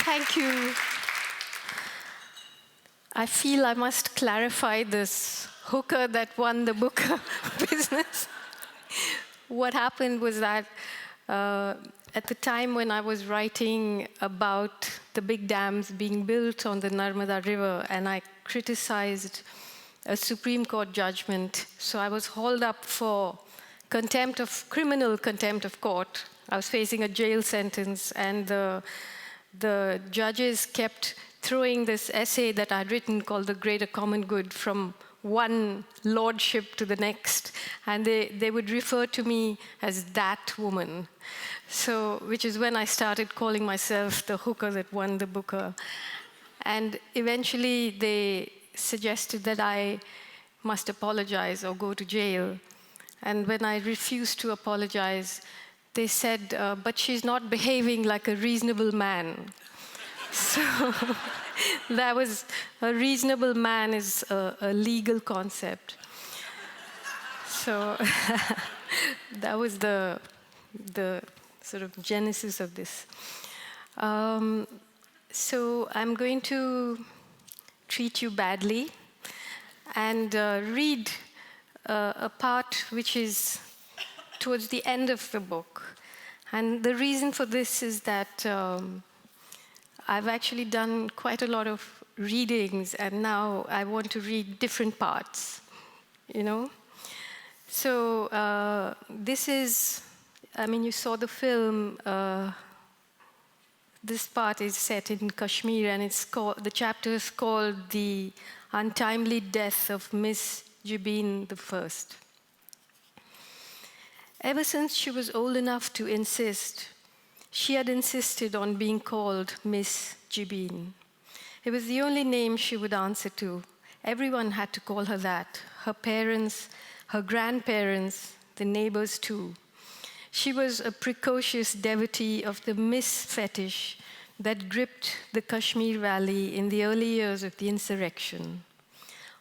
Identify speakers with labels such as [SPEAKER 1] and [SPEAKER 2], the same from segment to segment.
[SPEAKER 1] Thank you. I feel I must clarify this hooker that won the Booker business. What happened was that at the time when I was writing about the big dams being built on the Narmada River, and I criticized a Supreme Court judgment, so I was hauled up for criminal contempt of court. I was facing a jail sentence, and the judges kept throwing this essay that I'd written called The Greater Common Good from one lordship to the next, and they would refer to me as that woman. So, which is when I started calling myself the hooker that won the Booker. And eventually they suggested that I must apologize or go to jail. And when I refused to apologize, they said, but she's not behaving like a reasonable man. So that was, a reasonable man is a legal concept. So that was the sort of genesis of this. So I'm going to treat you badly and read a part which is towards the end of the book. And the reason for this is that I've actually done quite a lot of readings, and now I want to read different parts, you know? So this is, I mean, you saw the film. This part is set in Kashmir, and the chapter is called The Untimely Death of Miss Jibin I. Ever since she was old enough to insist, she had insisted on being called Miss Jibin. It was the only name she would answer to. Everyone had to call her that. Her parents, her grandparents, the neighbors too. She was a precocious devotee of the Miss fetish that gripped the Kashmir Valley in the early years of the insurrection.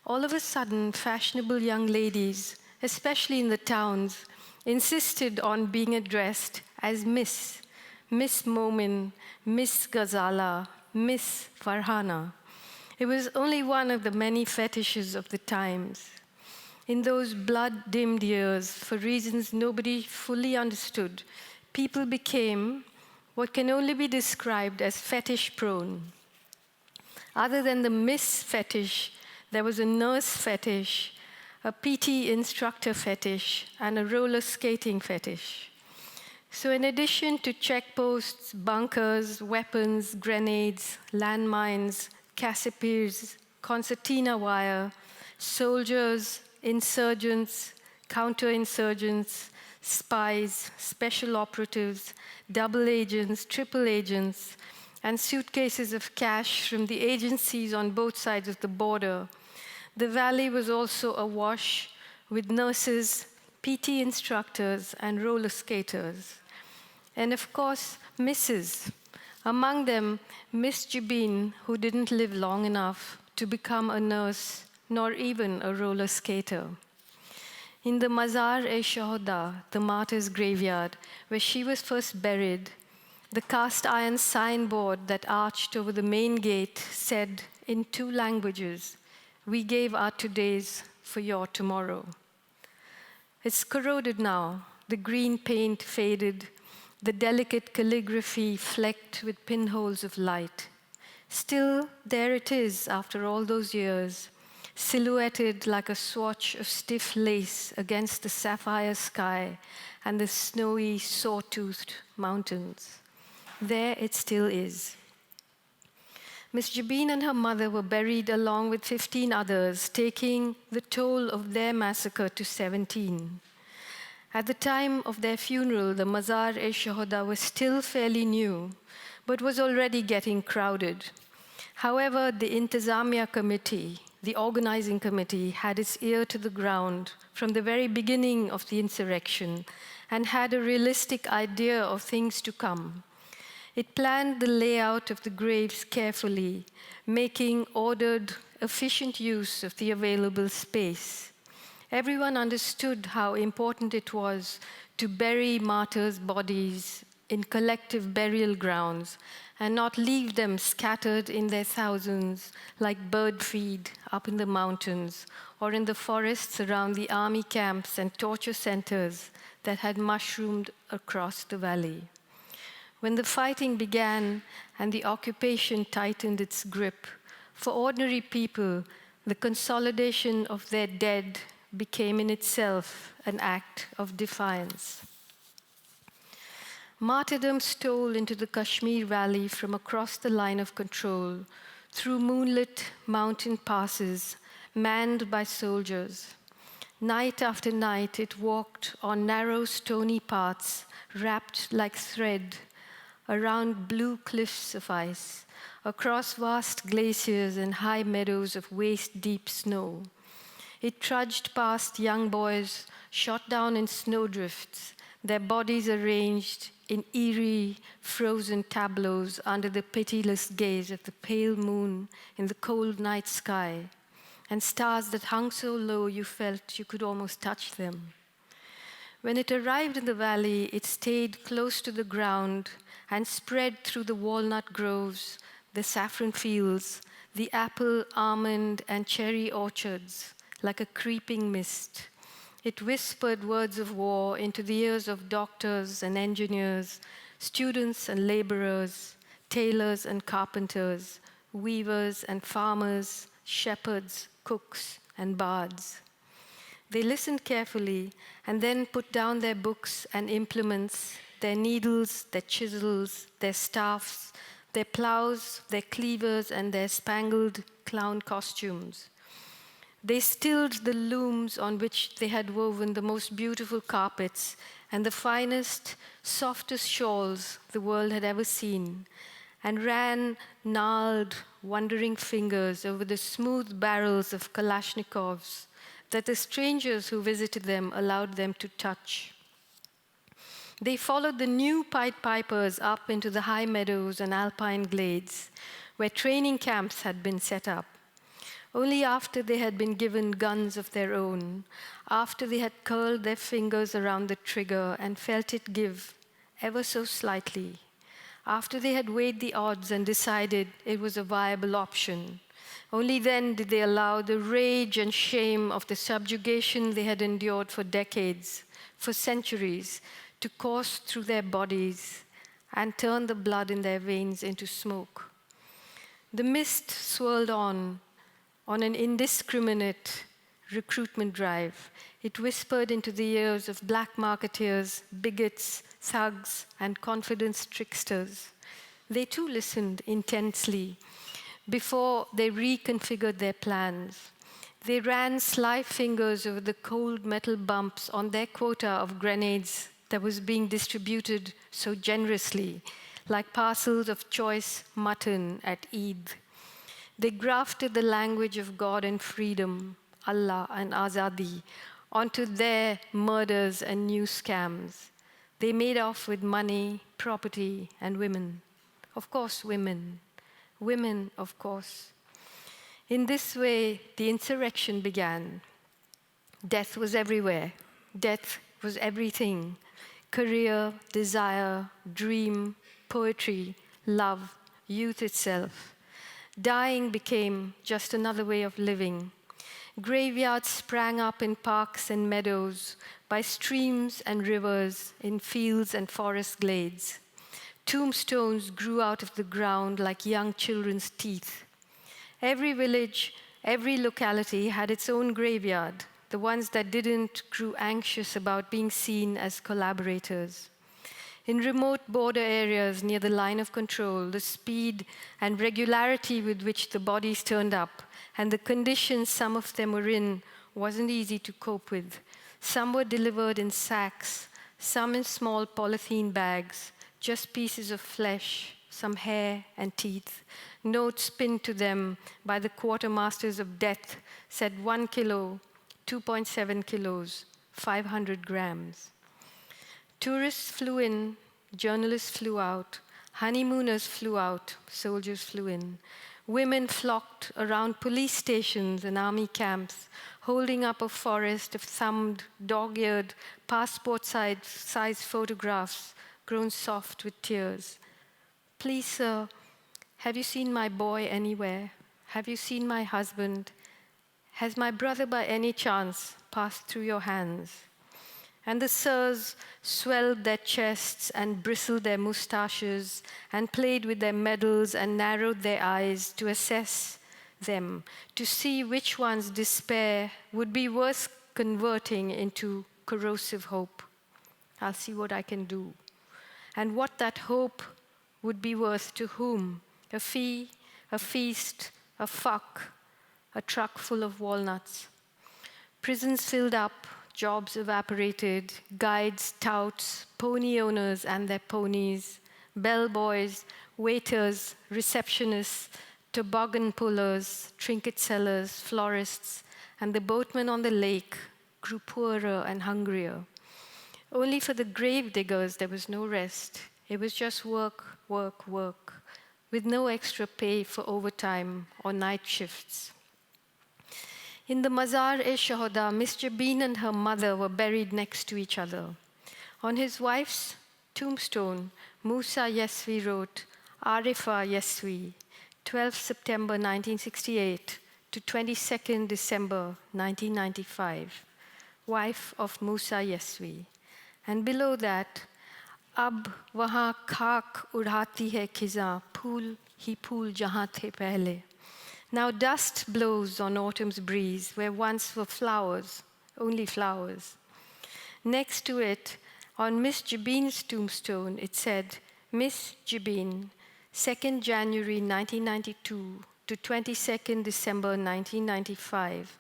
[SPEAKER 1] All of a sudden, fashionable young ladies, especially in the towns, insisted on being addressed as Miss Momin, Miss Ghazala, Miss Farhana. It was only one of the many fetishes of the times. In those blood-dimmed years, for reasons nobody fully understood, people became what can only be described as fetish-prone. Other than the Miss fetish, there was a nurse fetish, a PT instructor fetish, and a roller skating fetish. So in addition to checkposts, bunkers, weapons, grenades, landmines, cassipirs, concertina wire, soldiers, insurgents, counterinsurgents, spies, special operatives, double agents, triple agents, and suitcases of cash from the agencies on both sides of the border, the valley was also awash with nurses, PT instructors, and roller skaters. And of course, misses. Among them, Miss Jibin, who didn't live long enough to become a nurse, nor even a roller skater. In the Mazar-e-Shohada, the martyr's graveyard, where she was first buried, the cast iron signboard that arched over the main gate said in 2 languages, "We gave our todays for your tomorrow." It's corroded now, the green paint faded, the delicate calligraphy flecked with pinholes of light. Still, there it is after all those years, silhouetted like a swatch of stiff lace against the sapphire sky and the snowy, saw-toothed mountains. There it still is. Miss Jibin and her mother were buried along with 15 others, taking the toll of their massacre to 17. At the time of their funeral, the Mazar-e-Shohada was still fairly new, but was already getting crowded. However, the Intizamiya committee, the organizing committee, had its ear to the ground from the very beginning of the insurrection and had a realistic idea of things to come. It planned the layout of the graves carefully, making ordered, efficient use of the available space. Everyone understood how important it was to bury martyrs' bodies in collective burial grounds and not leave them scattered in their thousands like bird feed up in the mountains or in the forests around the army camps and torture centers that had mushroomed across the valley. When the fighting began and the occupation tightened its grip, for ordinary people, the consolidation of their dead became in itself an act of defiance. Martyrdom stole into the Kashmir valley from across the line of control, through moonlit mountain passes manned by soldiers. Night after night, it walked on narrow stony paths wrapped like thread around blue cliffs of ice, across vast glaciers and high meadows of waist-deep snow. It trudged past young boys shot down in snowdrifts, their bodies arranged in eerie, frozen tableaus under the pitiless gaze of the pale moon in the cold night sky, and stars that hung so low you felt you could almost touch them. When it arrived in the valley, it stayed close to the ground and spread through the walnut groves, the saffron fields, the apple, almond, and cherry orchards, like a creeping mist. It whispered words of war into the ears of doctors and engineers, students and laborers, tailors and carpenters, weavers and farmers, shepherds, cooks, and bards. They listened carefully and then put down their books and implements, their needles, their chisels, their staffs, their plows, their cleavers, and their spangled clown costumes. They stilled the looms on which they had woven the most beautiful carpets and the finest, softest shawls the world had ever seen, and ran gnarled, wandering fingers over the smooth barrels of Kalashnikovs that the strangers who visited them allowed them to touch. They followed the new Pied Pipers up into the high meadows and alpine glades, where training camps had been set up. Only after they had been given guns of their own, after they had curled their fingers around the trigger and felt it give, ever so slightly, after they had weighed the odds and decided it was a viable option, only then did they allow the rage and shame of the subjugation they had endured for decades, for centuries, to course through their bodies and turn the blood in their veins into smoke. The mist swirled on an indiscriminate recruitment drive. It whispered into the ears of black marketeers, bigots, thugs, and confidence tricksters. They too listened intensely before they reconfigured their plans. They ran sly fingers over the cold metal bumps on their quota of grenades that was being distributed so generously, like parcels of choice mutton at Eid. They grafted the language of God and freedom, Allah and Azadi, onto their murders and new scams. They made off with money, property, and women. Of course, women. Women, of course. In this way, the insurrection began. Death was everywhere. Death was everything. Career, desire, dream, poetry, love, youth itself. Dying became just another way of living. Graveyards sprang up in parks and meadows, by streams and rivers, in fields and forest glades. Tombstones grew out of the ground like young children's teeth. Every village, every locality had its own graveyard. The ones that didn't grew anxious about being seen as collaborators. In remote border areas near the line of control, the speed and regularity with which the bodies turned up and the conditions some of them were in wasn't easy to cope with. Some were delivered in sacks, some in small polythene bags, just pieces of flesh, some hair and teeth. Notes pinned to them by the quartermasters of death said 1 kilo, 2.7 kilos, 500 grams. Tourists flew in, journalists flew out, honeymooners flew out, soldiers flew in. Women flocked around police stations and army camps, holding up a forest of thumbed, dog-eared, passport-size photographs grown soft with tears. Please, sir, have you seen my boy anywhere? Have you seen my husband? Has my brother by any chance passed through your hands? And the sirs swelled their chests and bristled their moustaches and played with their medals and narrowed their eyes to assess them, to see which one's despair would be worth converting into corrosive hope. I'll see what I can do. And what that hope would be worth to whom? A fee, a feast, a fuck, a truck full of walnuts. Prisons filled up, jobs evaporated, guides, touts, pony owners and their ponies, bellboys, waiters, receptionists, toboggan pullers, trinket sellers, florists, and the boatmen on the lake grew poorer and hungrier. Only for the grave diggers there was no rest. It was just work, work, work, with no extra pay for overtime or night shifts. In the Mazar-e-Shahuda, Miss Jabin and her mother were buried next to each other. On his wife's tombstone, Musa Yeswi wrote, Arifa Yeswi, 12 September 1968 to 22nd December 1995, wife of Musa Yeswi. And below that, Ab wahan khak udhati hai khizan, phool hi phool jahan the pehle. Now dust blows on autumn's breeze where once were flowers, only flowers. Next to it, on Miss Jabin's tombstone, it said, Miss Jabin, 2nd January 1992 to 22nd December 1995,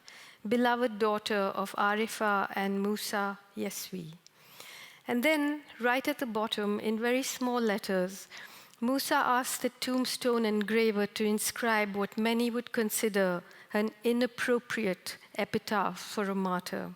[SPEAKER 1] beloved daughter of Arifa and Musa Yeswi. And then, right at the bottom, in very small letters, Musa asked the tombstone engraver to inscribe what many would consider an inappropriate epitaph for a martyr.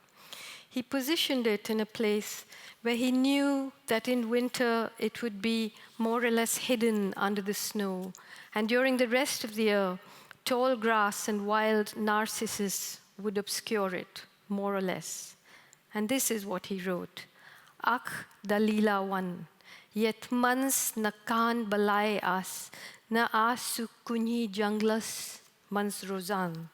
[SPEAKER 1] He positioned it in a place where he knew that in winter it would be more or less hidden under the snow, and during the rest of the year, tall grass and wild narcissus would obscure it, more or less. And this is what he wrote. Akh dalila one, yet mans na kaan balai as, na as kunhi janglas mans rozan.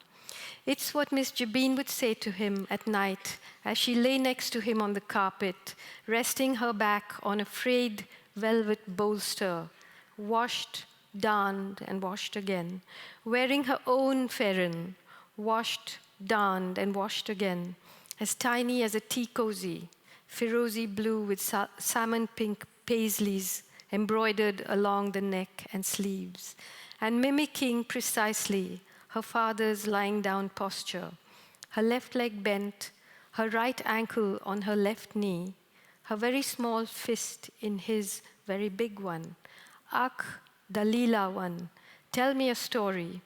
[SPEAKER 1] It's what Miss Jabin would say to him at night as she lay next to him on the carpet, resting her back on a frayed velvet bolster, washed, darned, and washed again, wearing her own ferren, washed, darned, and washed again, as tiny as a tea cozy, Firozi blue with salmon pink paisleys embroidered along the neck and sleeves, and mimicking precisely her father's lying down posture, her left leg bent, her right ankle on her left knee, her very small fist in his very big one. Akh Dalila one, tell me a story.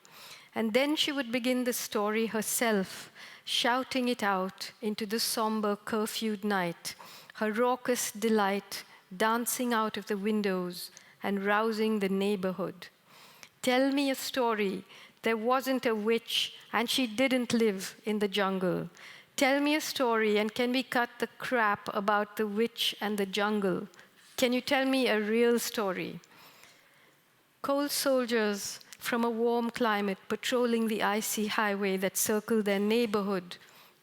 [SPEAKER 1] And then she would begin the story herself, shouting it out into the somber, curfewed night, her raucous delight dancing out of the windows and rousing the neighborhood. Tell me a story. There wasn't a witch, and she didn't live in the jungle. Tell me a story, and can we cut the crap about the witch and the jungle? Can you tell me a real story? Cold soldiers from a warm climate patrolling the icy highway that circled their neighborhood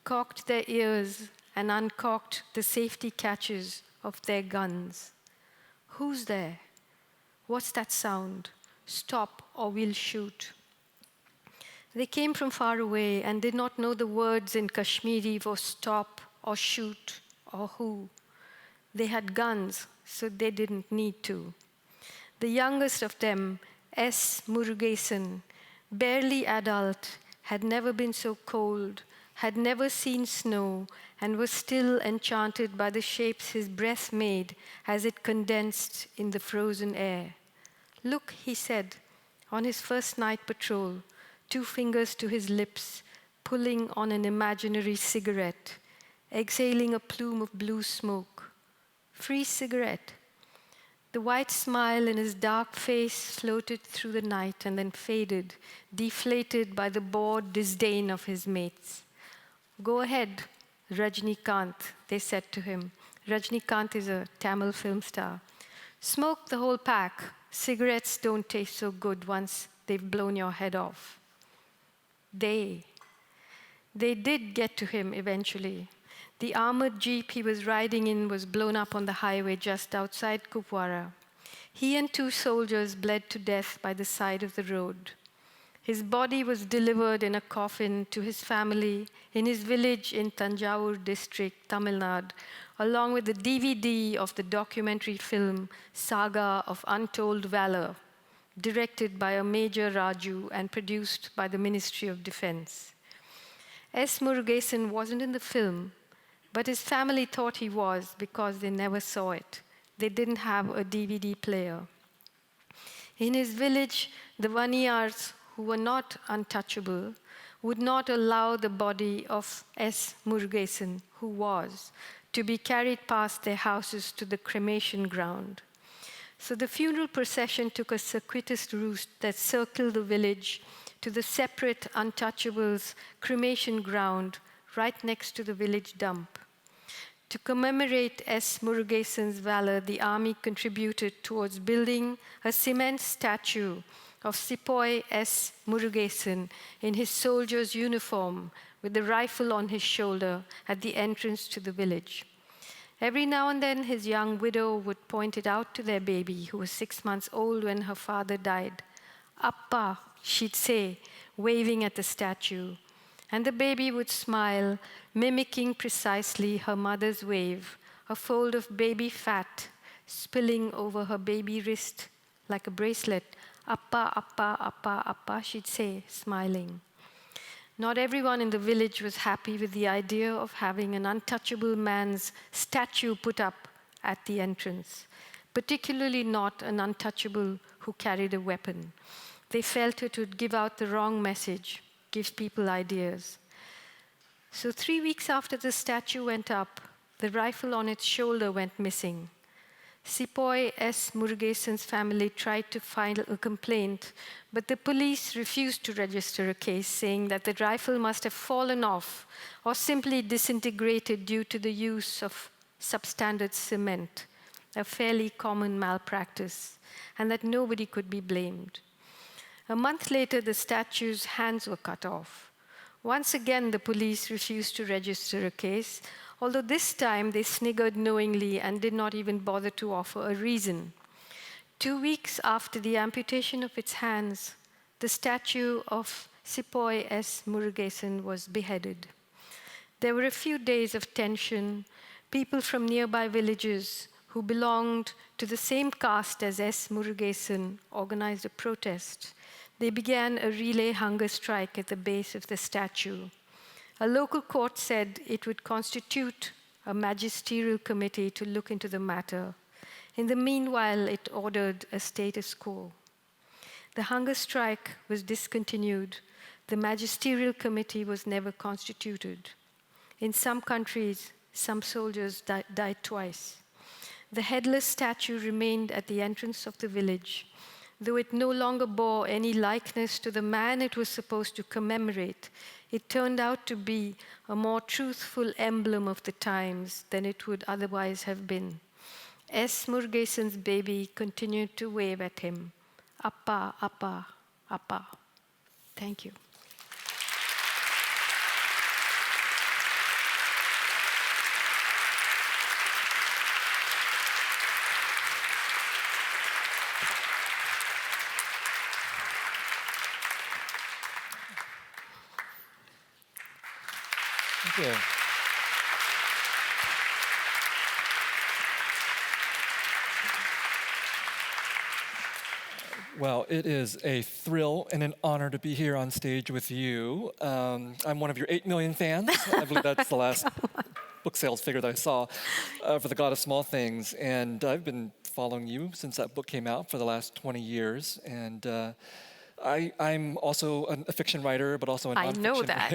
[SPEAKER 1] cocked their ears and uncocked the safety catches of their guns. Who's there? What's that sound? Stop or we'll shoot. They came from far away and did not know the words in Kashmiri for stop or shoot or who. They had guns, so they didn't need to. The youngest of them, S. Murugesan, barely adult, had never been so cold, had never seen snow, and was still enchanted by the shapes his breath made as it condensed in the frozen air. Look, he said, on his first night patrol, 2 fingers to his lips, pulling on an imaginary cigarette, exhaling a plume of blue smoke. Free cigarette. The white smile in his dark face floated through the night and then faded, deflated by the bored disdain of his mates. Go ahead, Rajnikant, they said to him. Rajnikant is a Tamil film star. Smoke the whole pack. Cigarettes don't taste so good once they've blown your head off. They did get to him eventually. The armored jeep he was riding in was blown up on the highway just outside Kupwara. He and 2 soldiers bled to death by the side of the road. His body was delivered in a coffin to his family in his village in Tanjavur district, Tamil Nadu, along with the DVD of the documentary film Saga of Untold Valor, directed by a Major Raju and produced by the Ministry of Defense. S. Murugesan wasn't in the film, but his family thought he was because they never saw it. They didn't have a DVD player. In his village, the Vaniyars, who were not untouchable, would not allow the body of S. Murugesan, who was, to be carried past their houses to the cremation ground. So the funeral procession took a circuitous route that circled the village to the separate untouchables cremation ground right next to the village dump. To commemorate S. Murugesan's valor, the army contributed towards building a cement statue of Sepoy S. Murugesan in his soldier's uniform with the rifle on his shoulder at the entrance to the village. Every now and then, his young widow would point it out to their baby, who was 6 months old when her father died. Appa, she'd say, waving at the statue. And the baby would smile, mimicking precisely her mother's wave, a fold of baby fat spilling over her baby wrist like a bracelet. Appa, appa, appa, appa, she'd say, smiling. Not everyone in the village was happy with the idea of having an untouchable man's statue put up at the entrance, particularly not an untouchable who carried a weapon. They felt it would give out the wrong message, give people ideas. So 3 weeks after the statue went up, the rifle on its shoulder went missing. Sepoy S. Murugesan's family tried to file a complaint, but the police refused to register a case, saying that the rifle must have fallen off or simply disintegrated due to the use of substandard cement, a fairly common malpractice, and that nobody could be blamed. A month later, the statue's hands were cut off. Once again, the police refused to register a case, although this time they sniggered knowingly and did not even bother to offer a reason. 2 weeks after the amputation of its hands, the statue of Sepoy S. Murugesan was beheaded. There were a few days of tension. People from nearby villages who belonged to the same caste as S. Murugesan organized a protest. They began a relay hunger strike at the base of the statue. A local court said it would constitute a magisterial committee to look into the matter. In the meanwhile, it ordered a status quo. The hunger strike was discontinued. The magisterial committee was never constituted. In some countries, some soldiers died twice. The headless statue remained at the entrance of the village. Though it no longer bore any likeness to the man it was supposed to commemorate, it turned out to be a more truthful emblem of the times than it would otherwise have been. S. Murugesan's baby continued to wave at him. Appa, appa, appa. Thank you.
[SPEAKER 2] Thank you. Well, it is a thrill and an honor to be here on stage with you. I'm one of your 8 million fans. I believe that's the last book sales figure that I saw for The God of Small Things. And I've been following you since that book came out for the last 20 years. And I'm also a fiction writer, but also a nonfiction
[SPEAKER 1] I know that.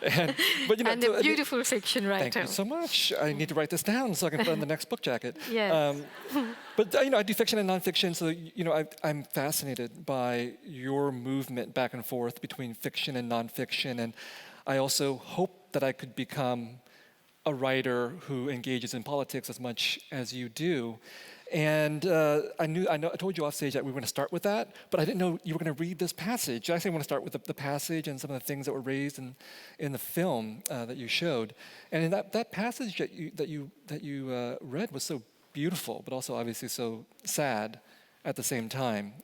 [SPEAKER 2] writer. And
[SPEAKER 1] a beautiful fiction writer.
[SPEAKER 2] Thank you so much. I need to write this down so I can put it on the next book jacket.
[SPEAKER 1] Yes.
[SPEAKER 2] But I do fiction and nonfiction, so I'm fascinated by your movement back and forth between fiction and nonfiction, and I also hope that I could become a writer who engages in politics as much as you do. And I told you off stage that we were going to start with that, but I didn't know you were going to read this passage. I actually want to start with the passage and some of the things that were raised in the film that you showed. And in that passage that you read was so beautiful, but also obviously so sad at the same time.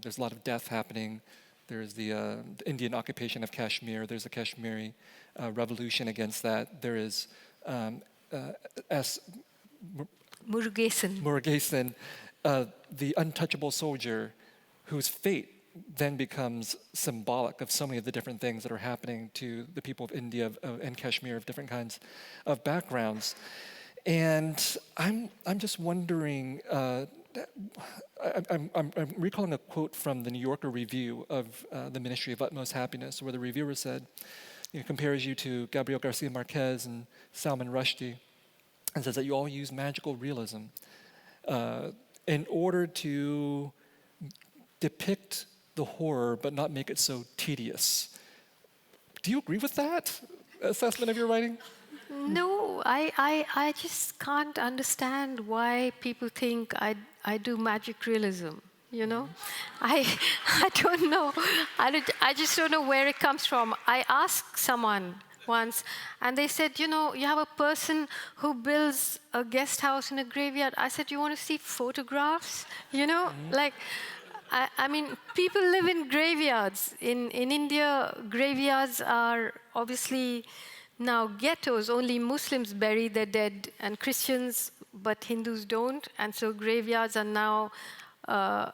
[SPEAKER 2] There's a lot of death happening. There's the Indian occupation of Kashmir. There's the Kashmiri revolution against that. There is Murugesan, the untouchable soldier whose fate then becomes symbolic of so many of the different things that are happening to the people of India and Kashmir of different kinds of backgrounds. And I'm just wondering, I'm recalling a quote from the New Yorker review of the Ministry of Utmost Happiness, where the reviewer said, compares you to Gabriel Garcia Marquez and Salman Rushdie, and says that you all use magical realism in order to depict the horror but not make it so tedious. Do you agree with that assessment of your writing?
[SPEAKER 1] No, I just can't understand why people think I do magic realism, I don't know. I just don't know where it comes from. I asked someone once, and they said, you have a person who builds a guest house in a graveyard. I said, you want to see photographs? Like, I mean, people live in graveyards. In India, graveyards are obviously now ghettos. Only Muslims bury their dead, and Christians, but Hindus don't. And so graveyards are now, the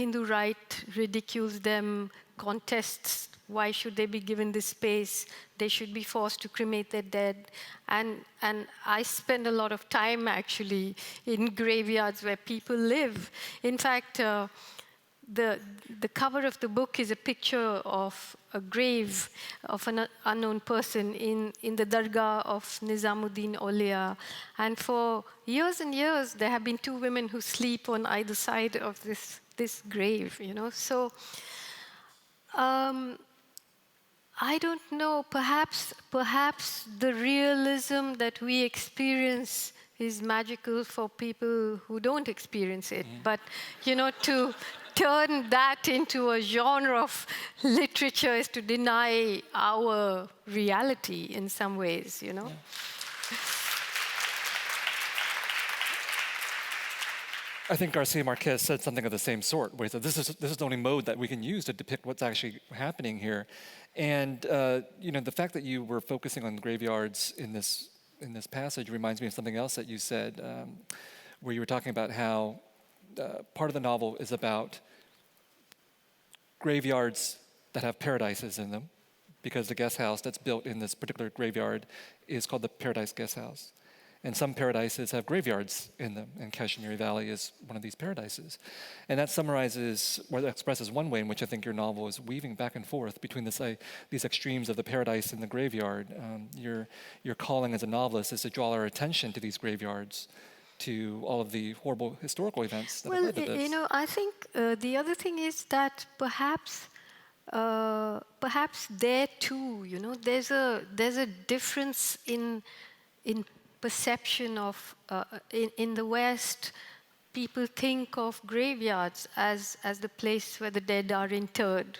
[SPEAKER 1] Hindu right ridicules them, contests why should they be given this space. They should be forced to cremate their dead. And I spend a lot of time, actually, in graveyards where people live. In fact, the cover of the book is a picture of a grave of an unknown person in the Dargah of Nizamuddin Aulia. And for years and years, there have been two women who sleep on either side of this grave, So I don't know, perhaps the realism that we experience is magical for people who don't experience it. But, to turn that into a genre of literature is to deny our reality in some ways, Yeah.
[SPEAKER 2] I think Garcia Marquez said something of the same sort, where he said, this is the only mode that we can use to depict what's actually happening here. And the fact that you were focusing on graveyards in this passage reminds me of something else that you said, where you were talking about how part of the novel is about graveyards that have paradises in them, because the guest house that's built in this particular graveyard is called the Paradise Guest House. And some paradises have graveyards in them, and Kashmiri Valley is one of these paradises. And that summarizes, or expresses one way in which I think your novel is weaving back and forth between these extremes of the paradise and the graveyard. Your calling as a novelist is to draw our attention to these graveyards, to all of the horrible historical events that have led to this.
[SPEAKER 1] I think the other thing is that perhaps there too, there's a difference in perception of, in the West, people think of graveyards as the place where the dead are interred.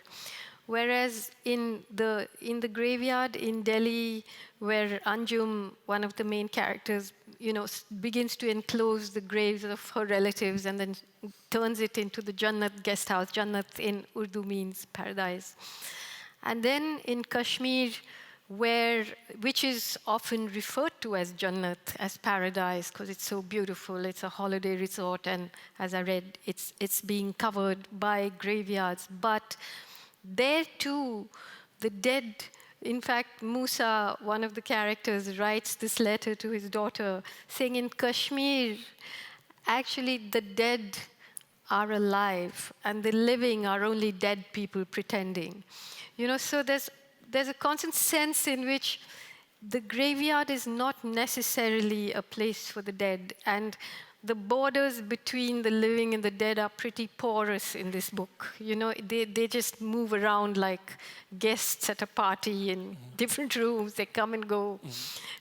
[SPEAKER 1] Whereas in the graveyard in Delhi, where Anjum, one of the main characters, begins to enclose the graves of her relatives and then turns it into the Jannat guest house. Jannat in Urdu means paradise. And then in Kashmir, which is often referred to as Jannat, as paradise, because it's so beautiful. It's a holiday resort, and as I read, it's being covered by graveyards. But there too, the dead. In fact, Musa, one of the characters, writes this letter to his daughter, saying, in Kashmir, actually the dead are alive, and the living are only dead people pretending. So there's a constant sense in which the graveyard is not necessarily a place for the dead. And the borders between the living and the dead are pretty porous in this book. They just move around like guests at a party in different rooms. They come and go.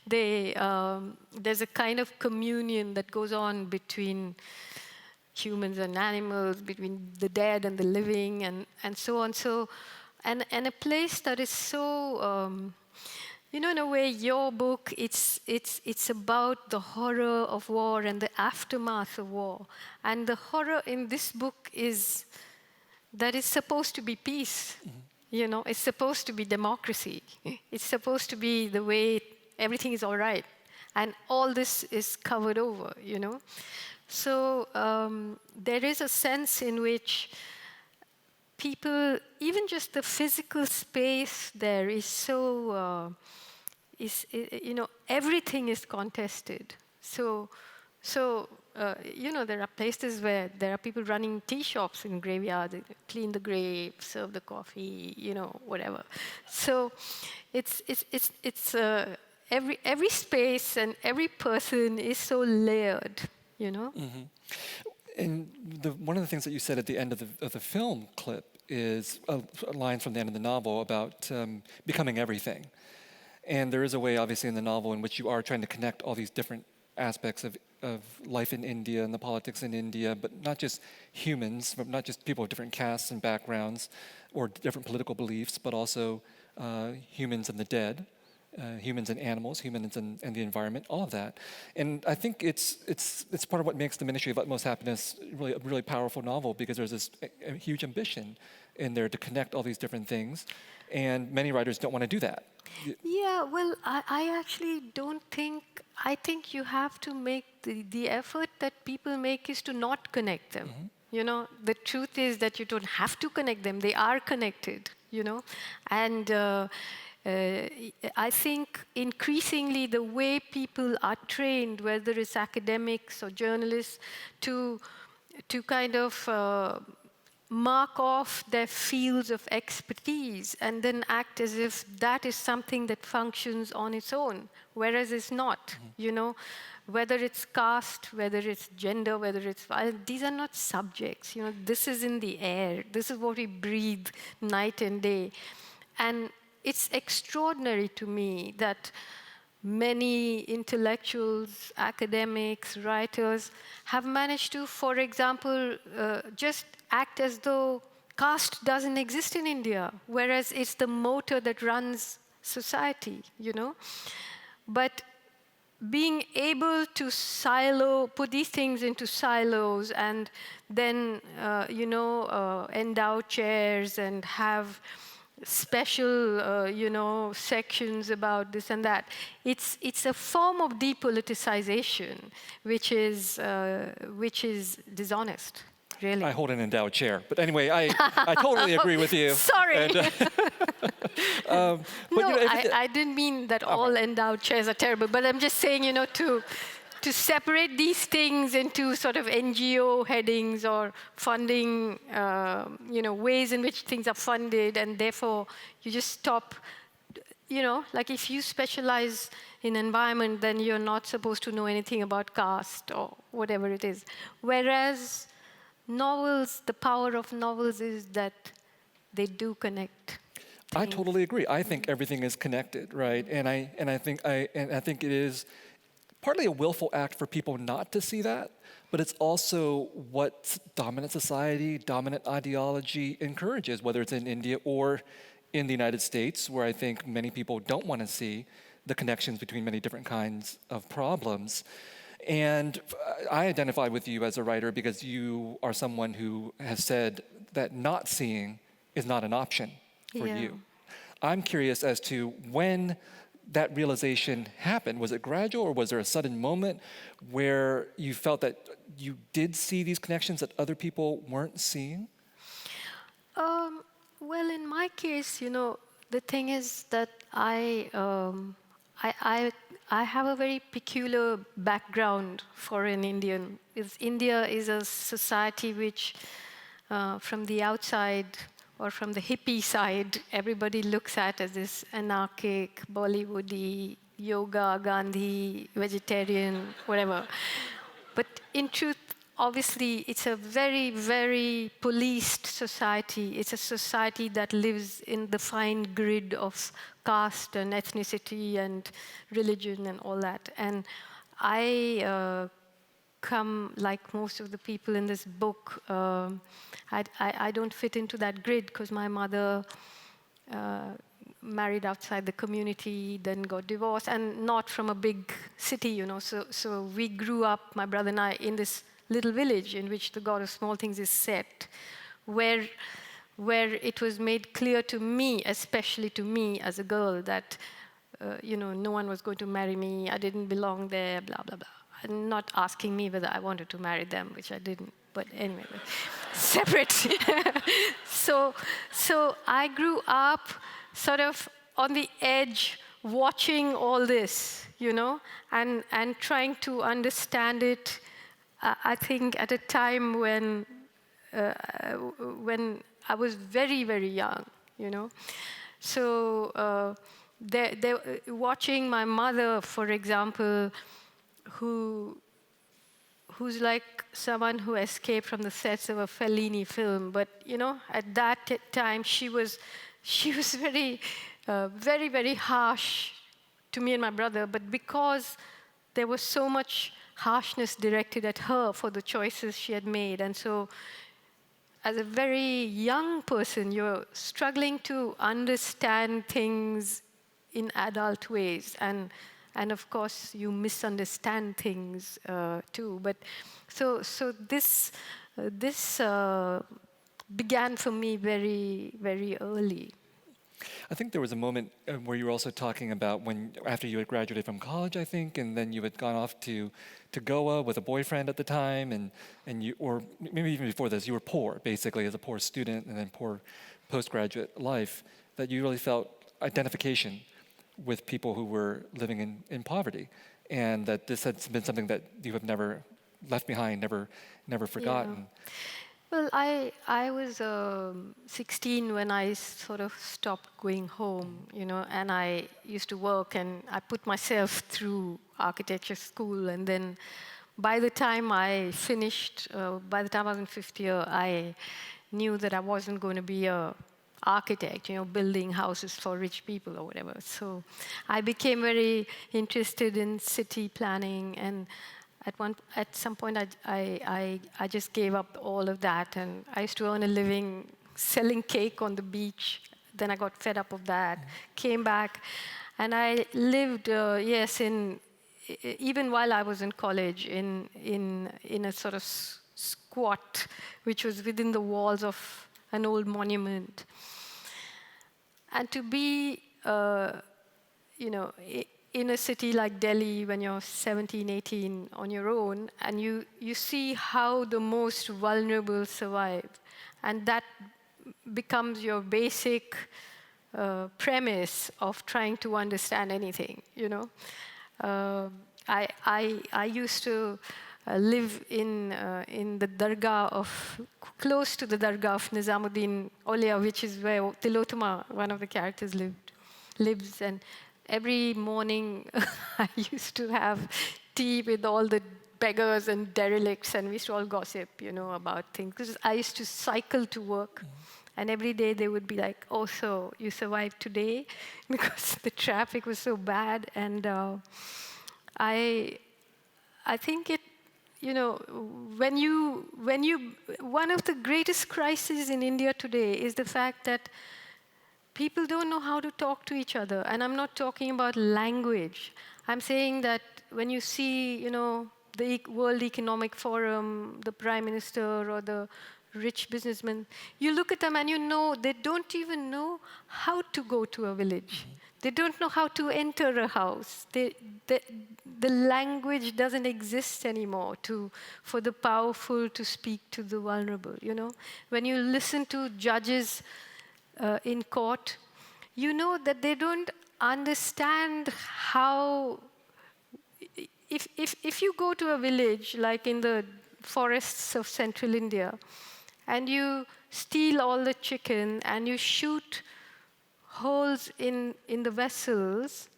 [SPEAKER 1] There's a kind of communion that goes on between humans and animals, between the dead and the living, and so on. And a place that is so, in a way, your book, it's about the horror of war and the aftermath of war. And the horror in this book is that it's supposed to be peace. It's supposed to be democracy. It's supposed to be the way everything is all right. And all this is covered over, So there is a sense in which people, even just the physical space there is so, everything is contested. So there are places where there are people running tea shops in graveyards, they clean the grave, serve the coffee, whatever. So it's every space and every person is so layered,
[SPEAKER 2] Mm-hmm. And one of the things that you said at the end of the film clip is a line from the end of the novel about becoming everything. And there is a way, obviously, in the novel in which you are trying to connect all these different aspects of life in India and the politics in India, but not just humans, but not just people of different castes and backgrounds or different political beliefs, but also humans and the dead. Humans and animals, humans and the environment, all of that. And I think it's part of what makes The Ministry of Utmost Happiness really a really powerful novel, because there's this a huge ambition in there to connect all these different things. And many writers don't want to do that.
[SPEAKER 1] Yeah, well, I actually don't think, I think you have to make the effort that people make is to not connect them. The truth is that you don't have to connect them. They are connected, And I think increasingly the way people are trained, whether it's academics or journalists, to kind of mark off their fields of expertise and then act as if that is something that functions on its own, whereas it's not, Whether it's caste, whether it's gender, whether it's... these are not subjects, This is in the air. This is what we breathe night and day. And it's extraordinary to me that many intellectuals, academics, writers have managed to, for example, just act as though caste doesn't exist in India, whereas it's the motor that runs society, But being able to put these things into silos and then, endow chairs and have special, sections about this and that. It's a form of depoliticization, which is dishonest, really.
[SPEAKER 2] I hold an endowed chair, but anyway, I totally agree with you.
[SPEAKER 1] Sorry.
[SPEAKER 2] And,
[SPEAKER 1] I didn't mean that all endowed chairs are terrible, but I'm just saying, to separate these things into sort of NGO headings or funding, ways in which things are funded, and therefore you just stop, like if you specialize in environment, then you're not supposed to know anything about caste or whatever it is. Whereas novels, the power of novels is that they do connect.
[SPEAKER 2] I totally agree. I think everything is connected, right? And I think it is partly a willful act for people not to see that, but it's also what dominant society, dominant ideology encourages, whether it's in India or in the United States, where I think many people don't want to see the connections between many different kinds of problems. And I identify with you as a writer because you are someone who has said that not seeing is not an option for you. I'm curious as to when that realization happened. Was it gradual, or was there a sudden moment where you felt that you did see these connections that other people weren't seeing?
[SPEAKER 1] Well, in my case, the thing is that I have a very peculiar background for an Indian. India is a society which, from the outside, or from the hippie side, everybody looks at as this anarchic, Bollywoody, yoga, Gandhi, vegetarian, whatever. But in truth, obviously, it's a very, very policed society. It's a society that lives in the fine grid of caste and ethnicity and religion and all that. And I come, like most of the people in this book, I don't fit into that grid because my mother married outside the community, then got divorced, and not from a big city, you know. So we grew up, my brother and I, in this little village in which the God of Small Things is set, where it was made clear to me, especially to me as a girl, that no one was going to marry me, I didn't belong there, blah, blah, blah. And not asking me whether I wanted to marry them, which I didn't. But anyway, separate. So I grew up sort of on the edge, watching all this, and trying to understand it. I think at a time when I was very, very young, So watching my mother, for example, who's like someone who escaped from the sets of a Fellini film, but at that time she was very, very, very harsh to me and my brother. But because there was so much harshness directed at her for the choices she had made, and so as a very young person, you're struggling to understand things in adult ways, and of course you misunderstand things too. But so this began for me very, very early.
[SPEAKER 2] I think there was a moment where you were also talking about after you had graduated from college, I think, and then you had gone off to Goa with a boyfriend at the time, and you, or maybe even before this, you were poor, basically, as a poor student, and then poor postgraduate life, that you really felt identification with people who were living in poverty, and that this had been something that you have never left behind, never forgotten.
[SPEAKER 1] Yeah. Well, I was 16 when I sort of stopped going home, and I used to work, and I put myself through architecture school, and then by the time I finished, by the time I was in fifth year, I knew that I wasn't going to be a architect, building houses for rich people or whatever. So I became very interested in city planning, and at some point I just gave up all of that, and I used to earn a living selling cake on the beach. Then I got fed up of that, came back, and I lived, even while I was in college, in a sort of squat, which was within the walls of an old monument. And to be, in a city like Delhi when you're 17, 18 on your own, and you see how the most vulnerable survive. And that becomes your basic premise of trying to understand anything, I used to live in the dargah close to the dargah of Nizamuddin Aulia, which is where Tilotama, one of the characters, lives. And every morning I used to have tea with all the beggars and derelicts, and we used to all gossip, about things. Because I used to cycle to work, and every day they would be like, "Oh, so you survived today?" Because the traffic was so bad. And I think it, one of the greatest crises in India today is the fact that people don't know how to talk to each other. And I'm not talking about language. I'm saying that when you see, the World Economic Forum, the Prime Minister or the rich businessmen, you look at them and they don't even know how to go to a village. They don't know how to enter a house. The language doesn't exist anymore for the powerful to speak to the vulnerable, When you listen to judges in court, that they don't understand how. If you go to a village like in the forests of central India, and you steal all the chicken and you shoot holes in the vessels,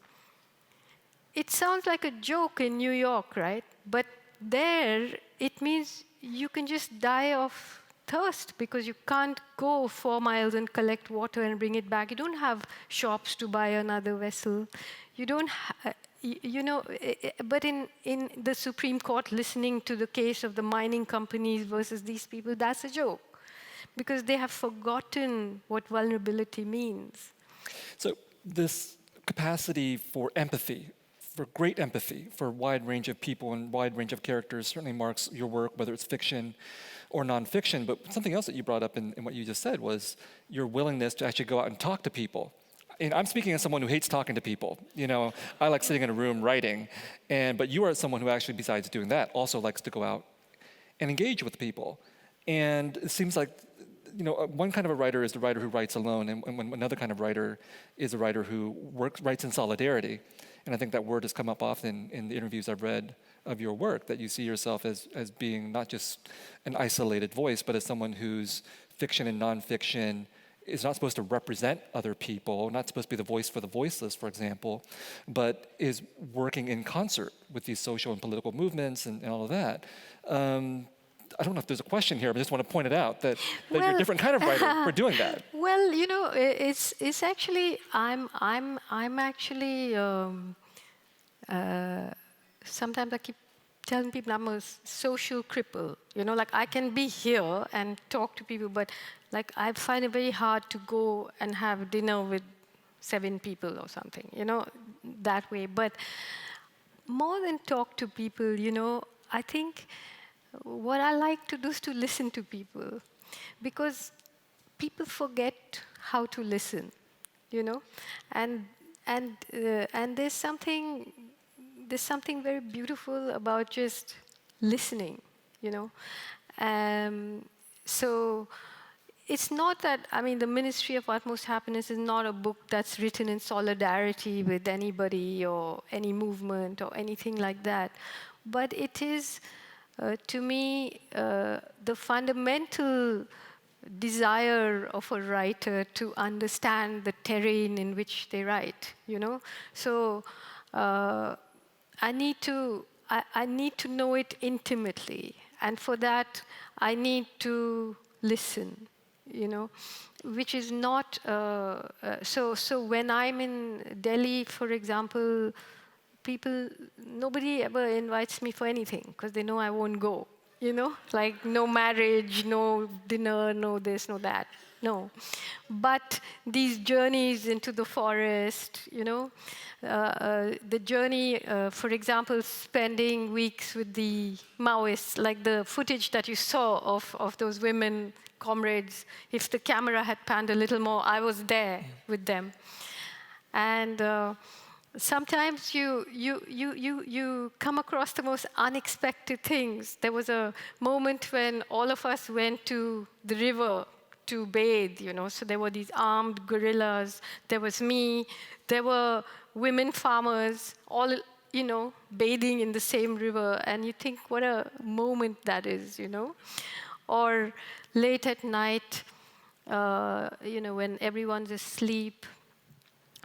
[SPEAKER 1] it sounds like a joke in New York, right? But there, it means you can just die of thirst because you can't go 4 miles and collect water and bring it back. You don't have shops to buy another vessel. You don't, but in the Supreme Court, listening to the case of the mining companies versus these people, that's a joke because they have forgotten what vulnerability means.
[SPEAKER 2] So this capacity for empathy, for great empathy for a wide range of people and wide range of characters certainly marks your work, whether it's fiction or nonfiction. But something else that you brought up in what you just said was your willingness to actually go out and talk to people. And I'm speaking as someone who hates talking to people. I like sitting in a room writing, but you are someone who actually, besides doing that, also likes to go out and engage with people. And it seems like one kind of a writer is the writer who writes alone, and another kind of writer is a writer who writes in solidarity. And I think that word has come up often in the interviews I've read of your work, that you see yourself as being not just an isolated voice, but as someone whose fiction and nonfiction is not supposed to represent other people, not supposed to be the voice for the voiceless, for example, but is working in concert with these social and political movements and all of that. I don't know if there's a question here, but I just want to point it out that you're a different kind of writer for doing that.
[SPEAKER 1] Well, it's actually I'm actually sometimes I keep telling people I'm a social cripple. Like I can be here and talk to people, but like I find it very hard to go and have dinner with 7 people or something, that way. But more than talk to people, I think what I like to do is to listen to people, because people forget how to listen, and there's something very beautiful about just listening, So it's not that, the Ministry of Utmost Happiness is not a book that's written in solidarity with anybody or any movement or anything like that, but it is, to me, the fundamental desire of a writer to understand the terrain in which they write, So I need to know it intimately, and for that I need to listen, which is not. So when I'm in Delhi, for example, nobody ever invites me for anything because they know I won't go. Like no marriage, no dinner, no this, no that. No. But these journeys into the forest, the journey, for example, spending weeks with the Maoists, like the footage that you saw of those women comrades, if the camera had panned a little more, I was there with them. And sometimes you come across the most unexpected things. There was a moment when all of us went to the river to bathe, So there were these armed guerrillas. There was me. There were women farmers, all, bathing in the same river. And you think, what a moment that is, Or late at night, when everyone's asleep,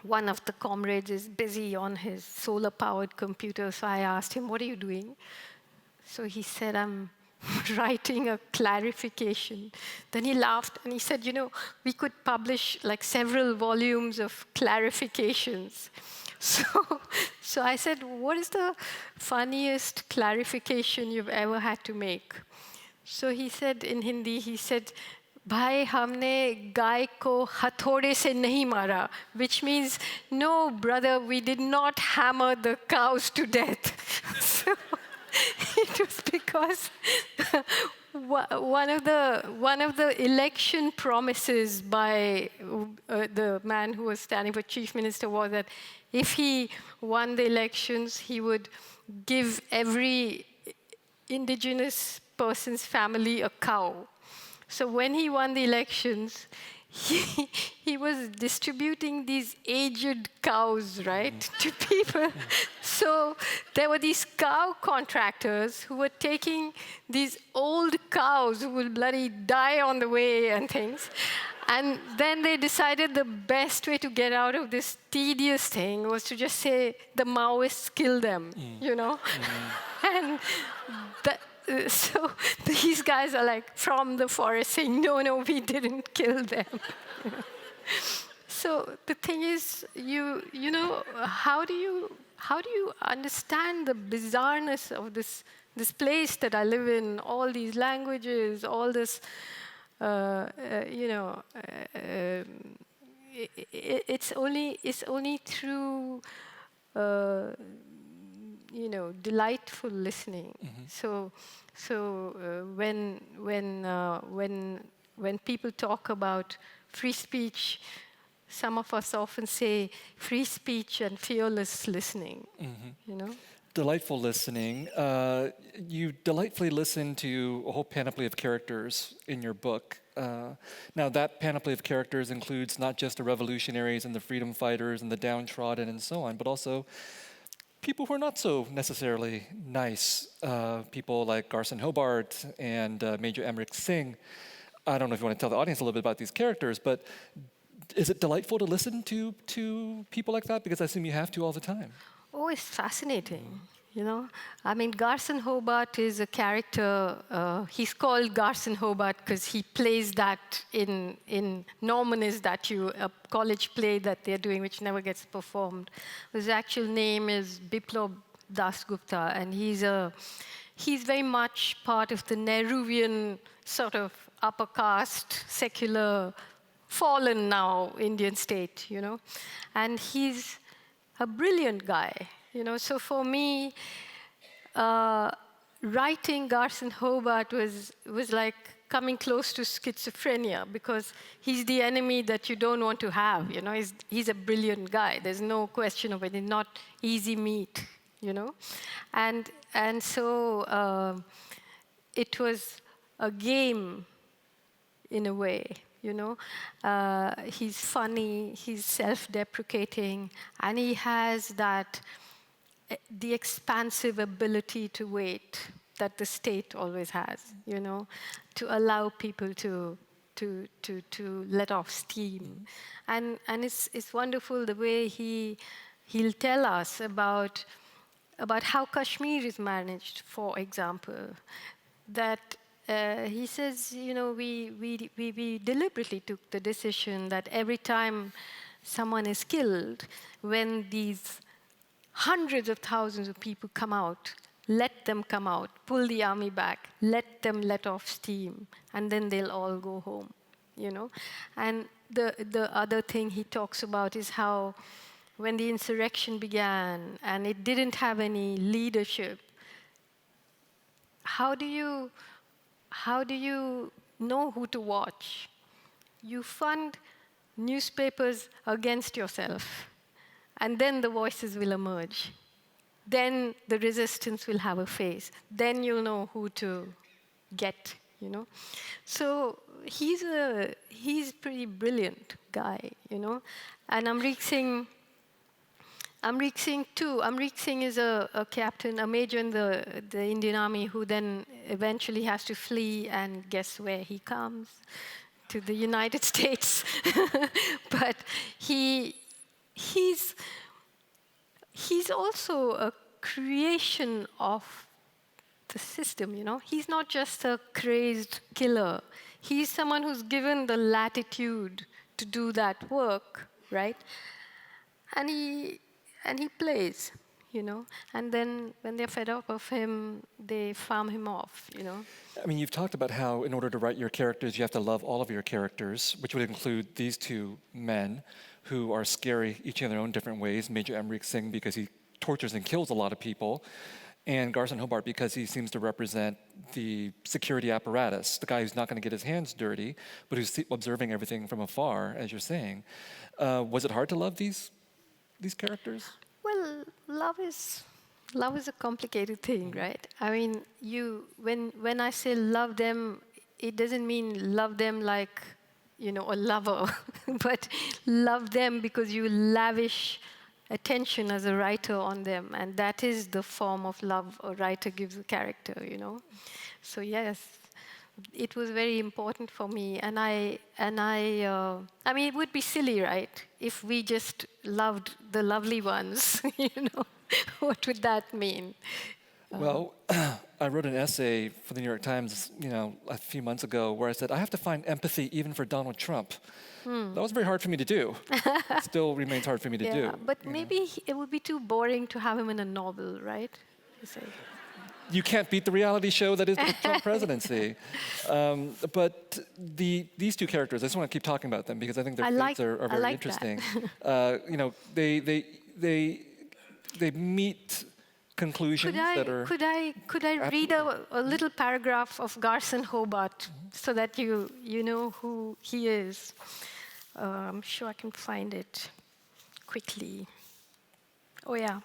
[SPEAKER 1] one of the comrades is busy on his solar-powered computer. So I asked him, what are you doing? So he said, I'm writing a clarification. Then he laughed and he said, we could publish like several volumes of clarifications. So I said, what is the funniest clarification you've ever had to make? So he said in Hindi, Bhai, humne गाय को हथौड़े से नहीं मारा, which means, no, brother, we did not hammer the cows to death. So it was because one of the election promises by the man who was standing for chief minister was that if he won the elections, he would give every indigenous person's family a cow. So when he won the elections, he was distributing these aged cows, right, to people. So there were these cow contractors who were taking these old cows who will bloody die on the way and things. And then they decided the best way to get out of this tedious thing was to just say the Maoists kill them, And so these guys are like from the forest saying, no, we didn't kill them. So the thing is, you know, how do you understand the bizarreness of this place that I live in, all these languages, all this, you know, it's only through, you know, delightful listening. So when people talk about free speech, some of us often say free speech and fearless listening. You know.
[SPEAKER 2] Delightful listening. You delightfully listen to a whole panoply of characters in your book. Now, that panoply of characters includes not just the revolutionaries and the freedom fighters and the downtrodden and so on, but also people who are not so necessarily nice. People like Garson Hobart and Major Emmerich Singh. I don't know if you want to tell the audience a little bit about these characters, but is it delightful to listen to people like that? Because I assume you have to all the time.
[SPEAKER 1] Oh, it's fascinating, you know. I mean, Garson Hobart is a character. He's called Garson Hobart because he plays that in Norman a college play that they're doing, which never gets performed. His actual name is Biplab Dasgupta, and he's very much part of the Nehruvian sort of upper caste, secular, fallen now Indian state, you know. And he's a brilliant guy, you know. So for me, writing Garson Hobart was like coming close to schizophrenia, because he's the enemy that you don't want to have, you know. He's a brilliant guy. There's no question of it. He's not easy meat, you know. And so it was a game in a way. You know, he's funny, he's self-deprecating, and he has the expansive ability to wait that the state always has, you know, to allow people to let off steam. And it's wonderful the way he'll tell us about how Kashmir is managed, for example, that he says, you know, we deliberately took the decision that every time someone is killed, when these hundreds of thousands of people come out, let them come out, pull the army back, let them let off steam, and then they'll all go home, you know. And the other thing he talks about is how when the insurrection began and it didn't have any leadership, how do you know who to watch? You fund newspapers against yourself, and then the voices will emerge. Then the resistance will have a face. Then you'll know who to get, you know. So he's a pretty brilliant guy, you know. And Amrik Singh too. Amrik Singh is a captain, a major in the Indian Army, who then eventually has to flee, and guess where he comes? To the United States. But he's also a creation of the system, you know. He's not just a crazed killer. He's someone who's given the latitude to do that work, right? And he plays, you know. And then when they're fed up of him, they farm him off, you know.
[SPEAKER 2] I mean, you've talked about how in order to write your characters, you have to love all of your characters, which would include these two men who are scary, each in their own different ways. Major Emmerich Singh, because he tortures and kills a lot of people, and Garson Hobart, because he seems to represent the security apparatus, the guy who's not going to get his hands dirty, but who's observing everything from afar, as you're saying. Was it hard to love these characters?
[SPEAKER 1] Well, love is a complicated thing, right? I mean, when I say love them, it doesn't mean love them like, you know, a lover, but love them because you lavish attention as a writer on them, and that is the form of love a writer gives a character, you know. So yes, it was very important for me, and I mean, it would be silly, right, if we just loved the lovely ones, you know. What would that mean?
[SPEAKER 2] Well, I wrote an essay for the New York Times, a few months ago, where I said I have to find empathy even for Donald Trump. That was very hard for me to do. It still remains hard for me to do.
[SPEAKER 1] But maybe it would be too boring to have him in a novel, right? You say.
[SPEAKER 2] You can't beat the reality show that is the Trump presidency. But these two characters, I just want to keep talking about them because I think their fates are very interesting. They meet conclusions that are.
[SPEAKER 1] Could I read a little paragraph of Garson Hobart so that you know who he is? I'm sure I can find it quickly. Oh yeah.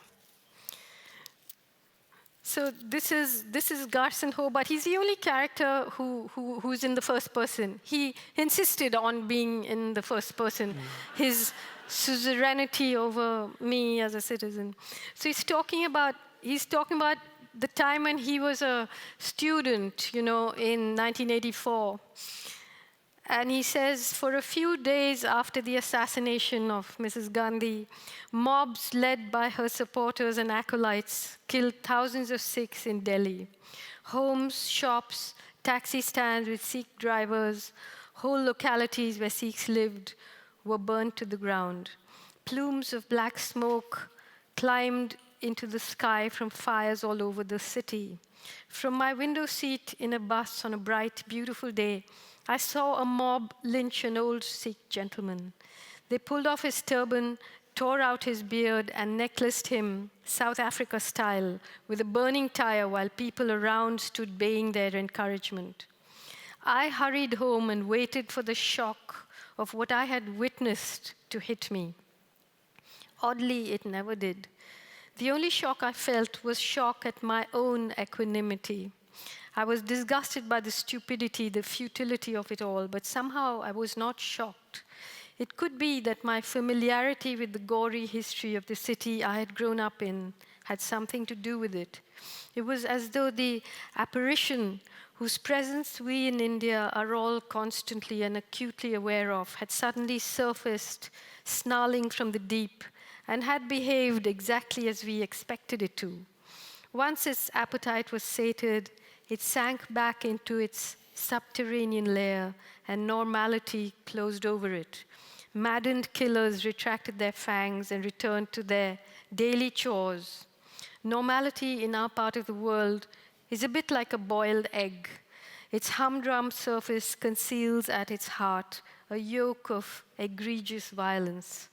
[SPEAKER 1] So this is Garson Hobart. He's the only character who's in the first person. He insisted on being in the first person. His suzerainty over me as a citizen. So he's talking about the time when he was a student, in 1984. And he says, for a few days after the assassination of Mrs. Gandhi, mobs led by her supporters and acolytes killed thousands of Sikhs in Delhi. Homes, shops, taxi stands with Sikh drivers, whole localities where Sikhs lived were burned to the ground. Plumes of black smoke climbed into the sky from fires all over the city. From my window seat in a bus on a bright, beautiful day, I saw a mob lynch an old Sikh gentleman. They pulled off his turban, tore out his beard, and necklaced him, South Africa style, with a burning tire while people around stood baying their encouragement. I hurried home and waited for the shock of what I had witnessed to hit me. Oddly, it never did. The only shock I felt was shock at my own equanimity. I was disgusted by the stupidity, the futility of it all, but somehow I was not shocked. It could be that my familiarity with the gory history of the city I had grown up in had something to do with it. It was as though the apparition whose presence we in India are all constantly and acutely aware of had suddenly surfaced, snarling from the deep, and had behaved exactly as we expected it to. Once its appetite was sated, it sank back into its subterranean lair, and normality closed over it. Maddened killers retracted their fangs and returned to their daily chores. Normality in our part of the world is a bit like a boiled egg. Its humdrum surface conceals at its heart a yolk of egregious violence.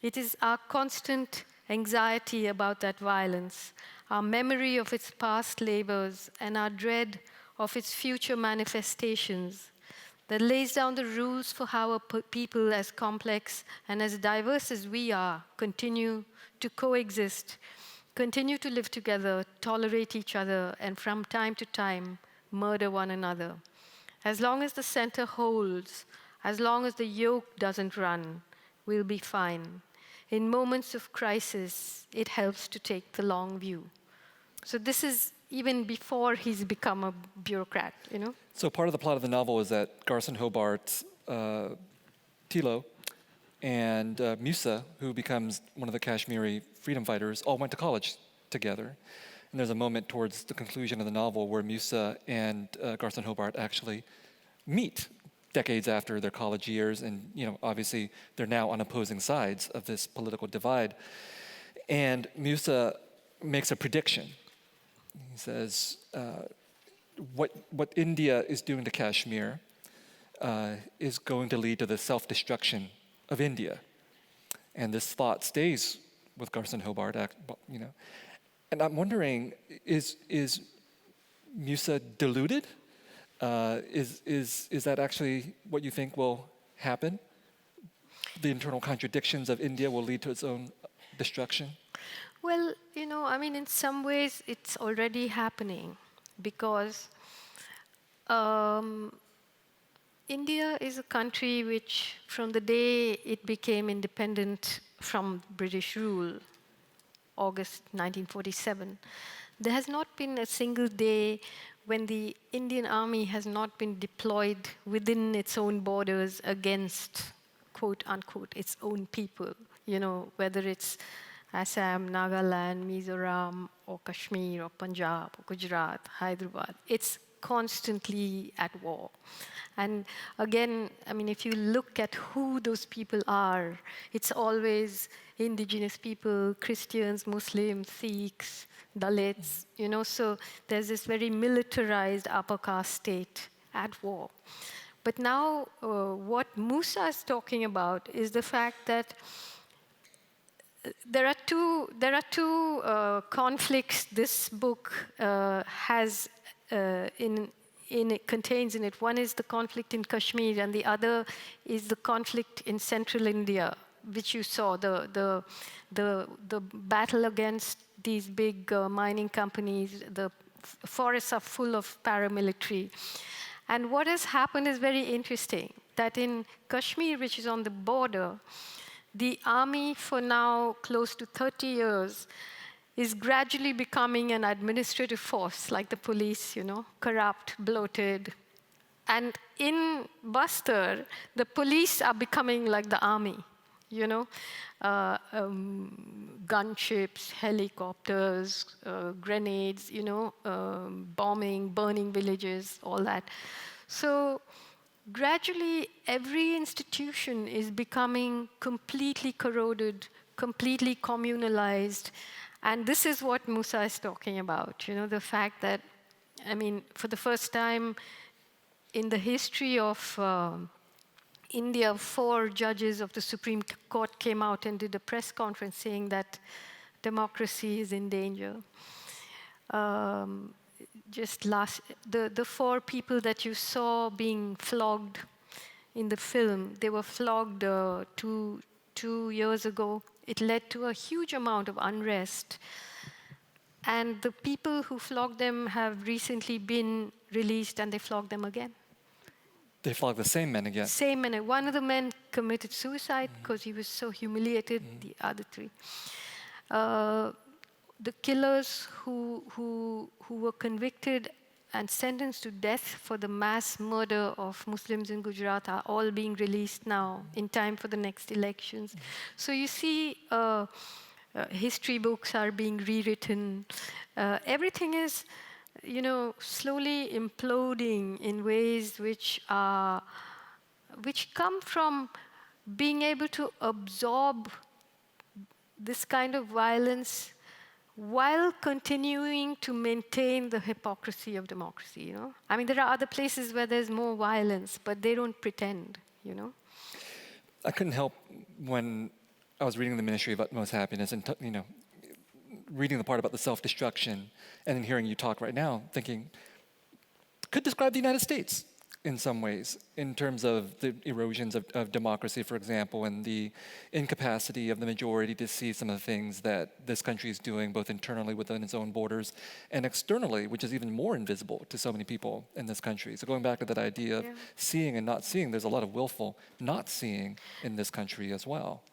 [SPEAKER 1] It is our constant anxiety about that violence, our memory of its past labors, and our dread of its future manifestations that lays down the rules for how a people as complex and as diverse as we are continue to coexist, continue to live together, tolerate each other, and from time to time, murder one another. As long as the center holds, as long as the yoke doesn't run, we'll be fine. In moments of crisis, it helps to take the long view. So this is even before he's become a bureaucrat,
[SPEAKER 2] So part of the plot of the novel is that Garson Hobart's Tilo and Musa, who becomes one of the Kashmiri freedom fighters, all went to college together. And there's a moment towards the conclusion of the novel where Musa and Garson Hobart actually meet decades after their college years, and obviously they're now on opposing sides of this political divide. And Musa makes a prediction. He says, what India is doing to Kashmir is going to lead to the self-destruction of India. And this thought stays with Garson Hobart, And I'm wondering, is Musa deluded? Is that actually what you think will happen? The internal contradictions of India will lead to its own destruction?
[SPEAKER 1] Well, in some ways it's already happening because India is a country which, from the day it became independent from British rule, August 1947, there has not been a single day when the Indian army has not been deployed within its own borders against, quote unquote, its own people, whether it's Assam, Nagaland, Mizoram, or Kashmir, or Punjab, or Gujarat, Hyderabad. It's constantly at war. And again, I mean, if you look at who those people are, it's always indigenous people, Christians, Muslims, Sikhs, Dalits, so there's this very militarized upper caste state at war. But now, what Musa is talking about is the fact that there are two conflicts this book has contains in it. One is the conflict in Kashmir, and the other is the conflict in central India, which you saw, the battle against these big mining companies. The forests are full of paramilitary. And what has happened is very interesting, that in Kashmir, which is on the border, the army for now close to 30 years is gradually becoming an administrative force, like the police, corrupt, bloated. And in Bastar, the police are becoming like the army, gunships, helicopters, grenades, bombing, burning villages, all that. So gradually, every institution is becoming completely corroded, completely communalized. And this is what Musa is talking about, the fact that, I mean, for the first time in the history of India, 4 judges of the Supreme Court came out and did a press conference saying that democracy is in danger. The 4 people that you saw being flogged in the film, they were flogged 2 years ago. It led to a huge amount of unrest. And the people who flogged them have recently been released, and they flogged them again.
[SPEAKER 2] They flogged the same men again?
[SPEAKER 1] Same men. One of the men committed suicide because he was so humiliated, the other 3. The killers who were convicted and sentenced to death for the mass murder of Muslims in Gujarat are all being released now in time for the next elections. So you see, history books are being rewritten. Everything is, slowly imploding in ways which come from being able to absorb this kind of violence while continuing to maintain the hypocrisy of democracy, I mean, there are other places where there's more violence, but they don't pretend,
[SPEAKER 2] I couldn't help when I was reading The Ministry of Utmost Happiness and, reading the part about the self-destruction and then hearing you talk right now, thinking, could describe the United States in some ways, in terms of the erosions of democracy, for example, and the incapacity of the majority to see some of the things that this country is doing, both internally within its own borders and externally, which is even more invisible to so many people in this country. So going back to that idea of seeing and not seeing, there's a lot of willful not seeing in this country as well.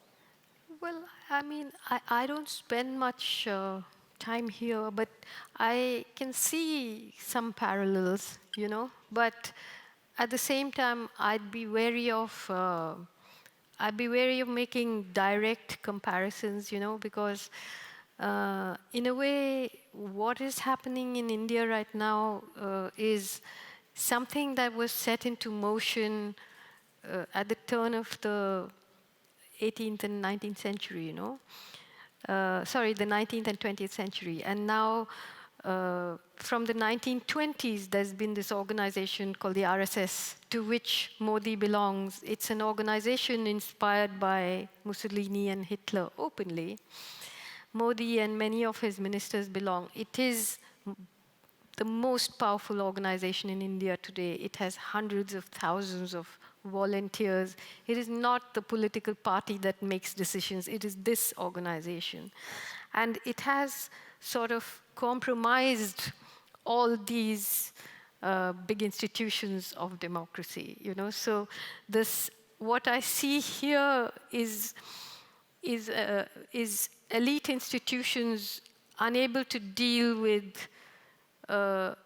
[SPEAKER 1] Well, I mean, I don't spend much time here, but I can see some parallels, but at the same time, I'd be wary of making direct comparisons, because in a way, what is happening in India right now is something that was set into motion at the turn of the 18th and 19th century, the 19th and 20th century. And now, from the 1920s, there's been this organization called the RSS, to which Modi belongs. It's an organization inspired by Mussolini and Hitler openly. Modi and many of his ministers belong. It is the most powerful organization in India today. It has hundreds of thousands of volunteers. It is not the political party that makes decisions. It is this organization. And it has sort of compromised all these big institutions of democracy, So what I see here is elite institutions unable to deal with a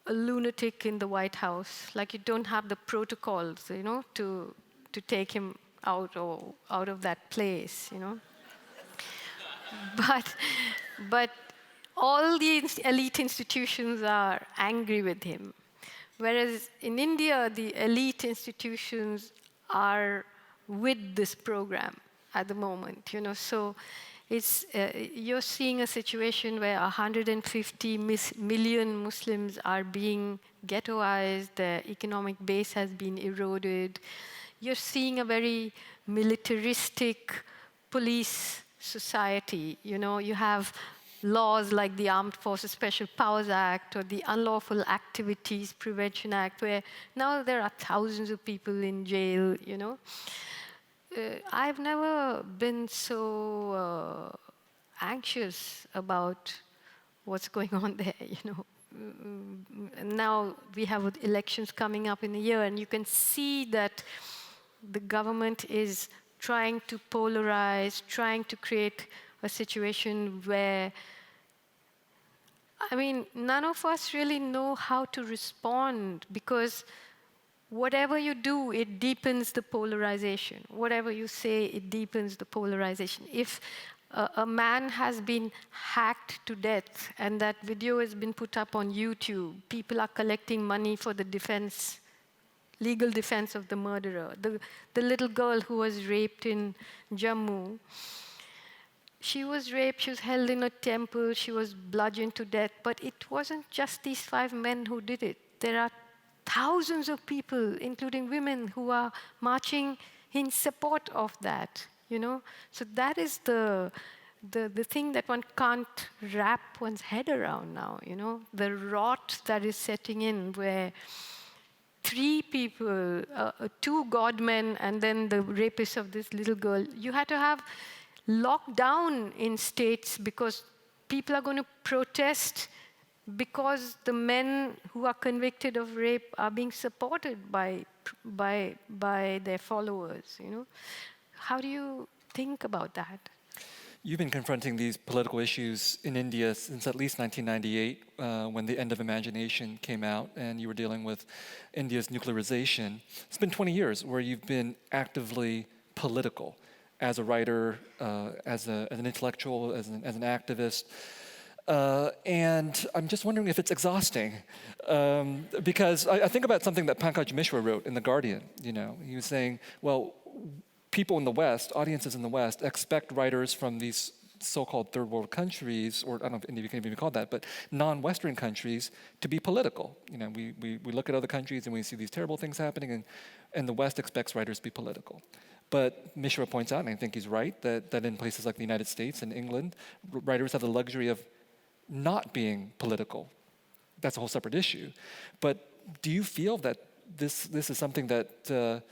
[SPEAKER 1] lunatic in the White House. Like, you don't have the protocols, to take him out of that place, but, but all the elite institutions are angry with him. Whereas in India, the elite institutions are with this program at the moment, So it's, you're seeing a situation where 150 million Muslims are being ghettoized, their economic base has been eroded. You're seeing a very militaristic police society. You have laws like the Armed Forces Special Powers Act or the Unlawful Activities Prevention Act, where now there are thousands of people in jail, I've never been so anxious about what's going on there, Now we have elections coming up in a year, and you can see that the government is trying to polarize, trying to create a situation where, none of us really know how to respond, because whatever you do, it deepens the polarization. Whatever you say, it deepens the polarization. If a man has been hacked to death and that video has been put up on YouTube, people are collecting money for the defense, legal defense of the murderer. The little girl who was raped in Jammu, she was raped, she was held in a temple, she was bludgeoned to death, but it wasn't just these 5 men who did it. There are thousands of people, including women, who are marching in support of that, So that is the thing that one can't wrap one's head around now, The rot that is setting in, where 3 people, 2 godmen, and then the rapist of this little girl, you had to have lockdown in states because people are going to protest because the men who are convicted of rape are being supported by their followers, How do you think about that?
[SPEAKER 2] You've been confronting these political issues in India since at least 1998, when The End of Imagination came out, and you were dealing with India's nuclearization. It's been 20 years where you've been actively political as a writer, as an intellectual, as an activist. And I'm just wondering if it's exhausting, because I think about something that Pankaj Mishra wrote in The Guardian. He was saying, well, people in the West, audiences in the West, expect writers from these so-called third world countries, or I don't know if India can even call that, but non-Western countries, to be political. We look at other countries and we see these terrible things happening, and the West expects writers to be political. But Mishra points out, and I think he's right, that in places like the United States and England, writers have the luxury of not being political. That's a whole separate issue. But do you feel that this is something that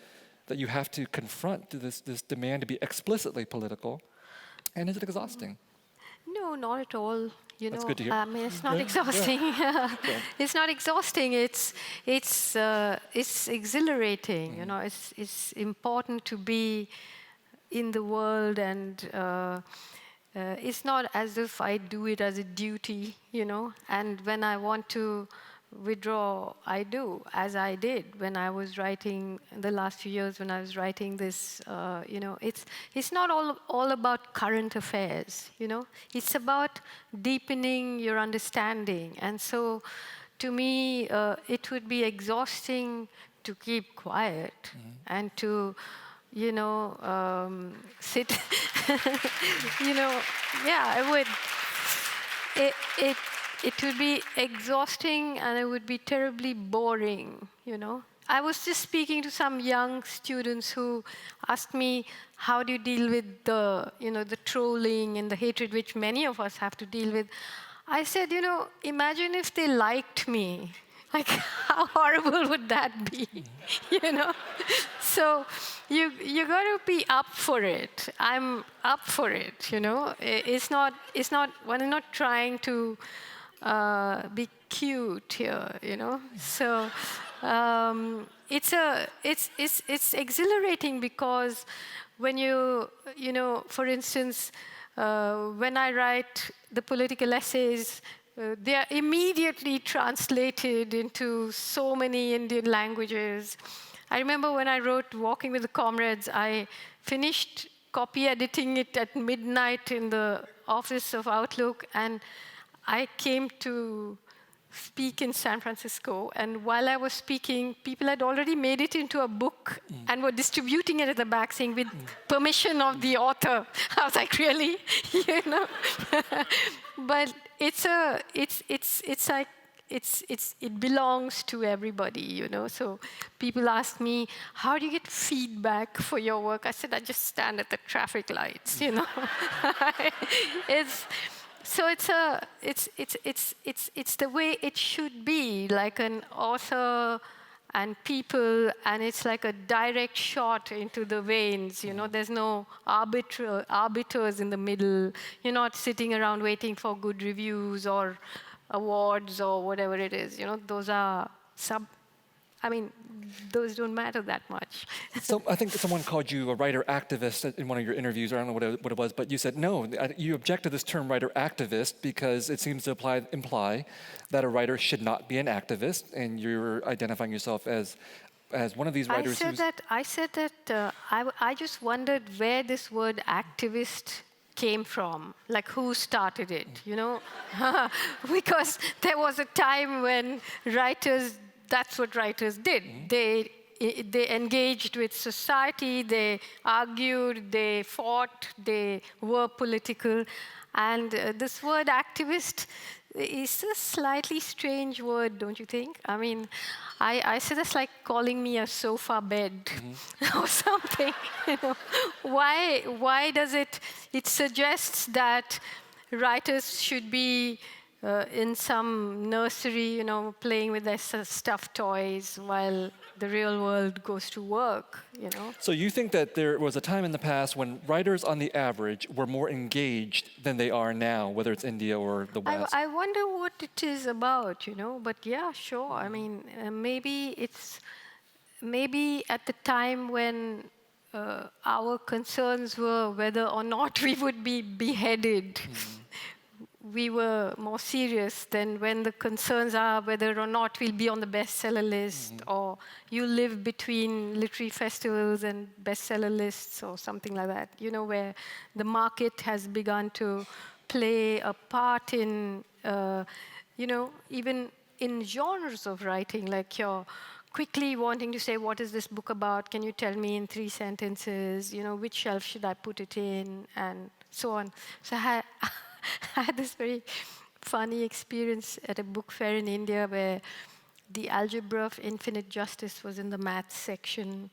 [SPEAKER 2] you have to confront, this demand to be explicitly political, and is it exhausting?
[SPEAKER 1] No, not at all.
[SPEAKER 2] That's good to hear.
[SPEAKER 1] It's not exhausting.
[SPEAKER 2] Yeah.
[SPEAKER 1] It's not exhausting. It's exhilarating. It's important to be in the world, and it's not as if I do it as a duty. And when I want to withdraw, I do, as I did when I was writing the last few years, when I was writing this, it's not all about current affairs, It's about deepening your understanding. And so, to me, it would be exhausting to keep quiet and to, sit, yeah, I would. It would be exhausting, and it would be terribly boring, I was just speaking to some young students who asked me, how do you deal with the trolling and the hatred which many of us have to deal with? I said, imagine if they liked me. Like, how horrible would that be? So you got to be up for it. I'm up for it. It's not. We're not trying to be cute here. So it's exhilarating, because when for instance, when I write the political essays, they are immediately translated into so many Indian languages. I remember when I wrote Walking with the Comrades, I finished copy editing it at midnight office of Outlook, and I came to speak in San Francisco, and while I was speaking, people had already made it into a book and were distributing it at the back, saying, with permission of the author. I was like, really? You know? But it belongs to everybody, you know. So people ask me, how do you get feedback for your work? I said, I just stand at the traffic lights, you know. It's the way it should be, like an author and people, and it's like a direct shot into the veins, you know. There's no arbiters in the middle. You're not sitting around waiting for good reviews or awards or whatever it is, you know. Those are those don't matter that much.
[SPEAKER 2] So I think someone called you a writer activist in one of your interviews, or I don't know what it was, but you said, no, you object to this term writer activist because it seems to imply that a writer should not be an activist, and you're identifying yourself as one of these writers
[SPEAKER 1] I said that I just wondered where this word activist came from, like who started it, you know? Because there was a time when that's what writers did. They engaged with society, they argued, they fought, they were political. And this word activist is a slightly strange word, don't you think? I mean, I say that's like calling me a sofa bed or something. You know? Why does it suggests that writers should be in some nursery, you know, playing with their stuffed toys while the real world goes to work, you know?
[SPEAKER 2] So you think that there was a time in the past when writers on the average were more engaged than they are now, whether it's India or the West?
[SPEAKER 1] I wonder what it is about, you know, but yeah, sure. I mean, maybe at the time when our concerns were whether or not we would be beheaded, we were more serious than when the concerns are whether or not we'll be on the bestseller list, or you live between literary festivals and bestseller lists or something like that, you know, where the market has begun to play a part in, you know, even in genres of writing, like you're quickly wanting to say, what is this book about? Can you tell me in 3 sentences? You know, which shelf should I put it in? And so on. So I had this very funny experience at a book fair in India where the algebra of infinite justice was in the maths section.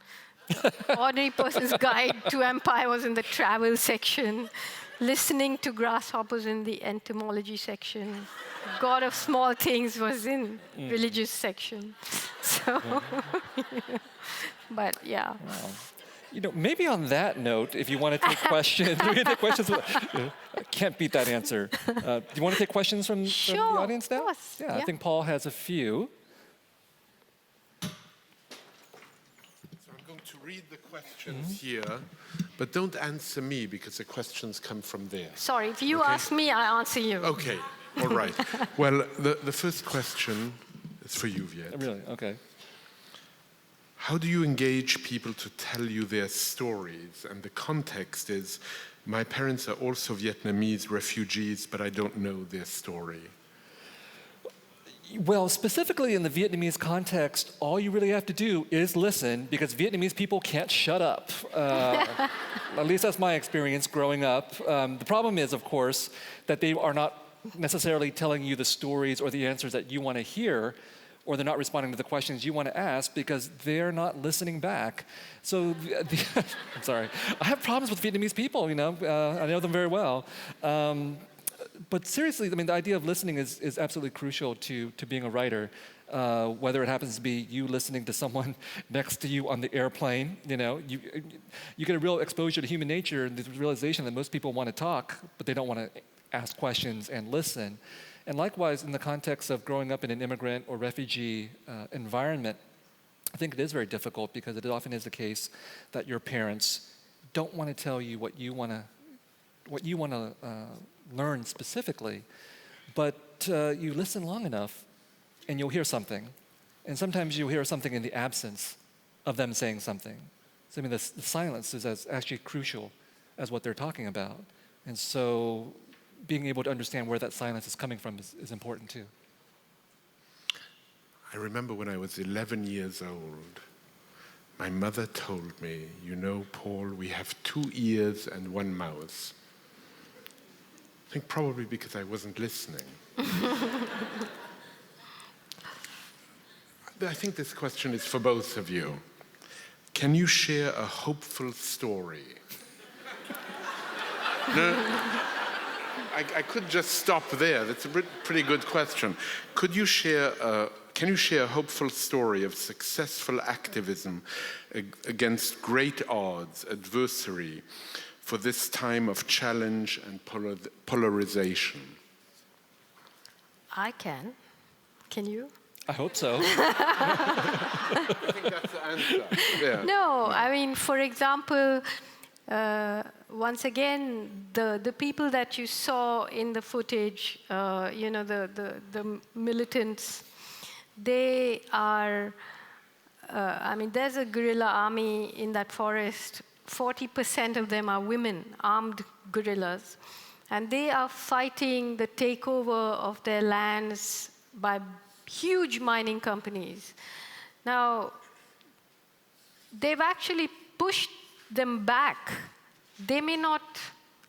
[SPEAKER 1] Ordinary Person's Guide to Empire was in the travel section. Listening to Grasshoppers in the entomology section. God of Small Things was in religious section. So, but yeah.
[SPEAKER 2] Wow. You know, maybe on that note, if you want to take questions, I can't beat that answer. Do you want to take questions from the audience now?
[SPEAKER 1] Of course.
[SPEAKER 2] Yeah, I think Paul has a few.
[SPEAKER 3] So I'm going to read the questions here, but don't answer me because the questions come from there.
[SPEAKER 1] Sorry, if you ask me, I answer you.
[SPEAKER 3] Okay, all right. Well, the first question is for you, Viet.
[SPEAKER 2] Really? Okay.
[SPEAKER 3] How do you engage people to tell you their stories? And the context is, my parents are also Vietnamese refugees, but I don't know their story.
[SPEAKER 2] Well, specifically in the Vietnamese context, all you really have to do is listen, because Vietnamese people can't shut up. At least that's my experience growing up. The problem is, of course, that they are not necessarily telling you the stories or the answers that you want to hear, or they're not responding to the questions you want to ask because they're not listening back. So, I'm sorry. I have problems with Vietnamese people, you know. I know them very well. But seriously, I mean, the idea of listening is absolutely crucial to being a writer. Whether it happens to be you listening to someone next to you on the airplane, you know, you get a real exposure to human nature and the realization that most people want to talk, but they don't want to ask questions and listen. And likewise, in the context of growing up in an immigrant or refugee environment, I think it is very difficult because it often is the case that your parents don't want to tell you what you want to learn specifically, but you listen long enough and you'll hear something. And sometimes you'll hear something in the absence of them saying something. So I mean, the silence is as actually crucial as what they're talking about. And so being able to understand where that silence is coming from is important too.
[SPEAKER 3] I remember when I was 11 years old, my mother told me, you know, Paul, we have 2 ears and 1 mouth. I think probably because I wasn't listening. I think this question is for both of you. Can you share a hopeful story? No, I could just stop there. That's a pretty good question. Can you share a hopeful story of successful activism against great odds, adversary, for this time of challenge and polarization?
[SPEAKER 1] I can. Can you?
[SPEAKER 2] I hope so.
[SPEAKER 3] I think that's the answer. Yeah.
[SPEAKER 1] No, I mean, for example, once again, the people that you saw in the footage, you know, the militants, they are, I mean, there's a guerrilla army in that forest. 40% of them are women, armed guerrillas. And they are fighting the takeover of their lands by huge mining companies. Now, they've actually pushed them back. They may not,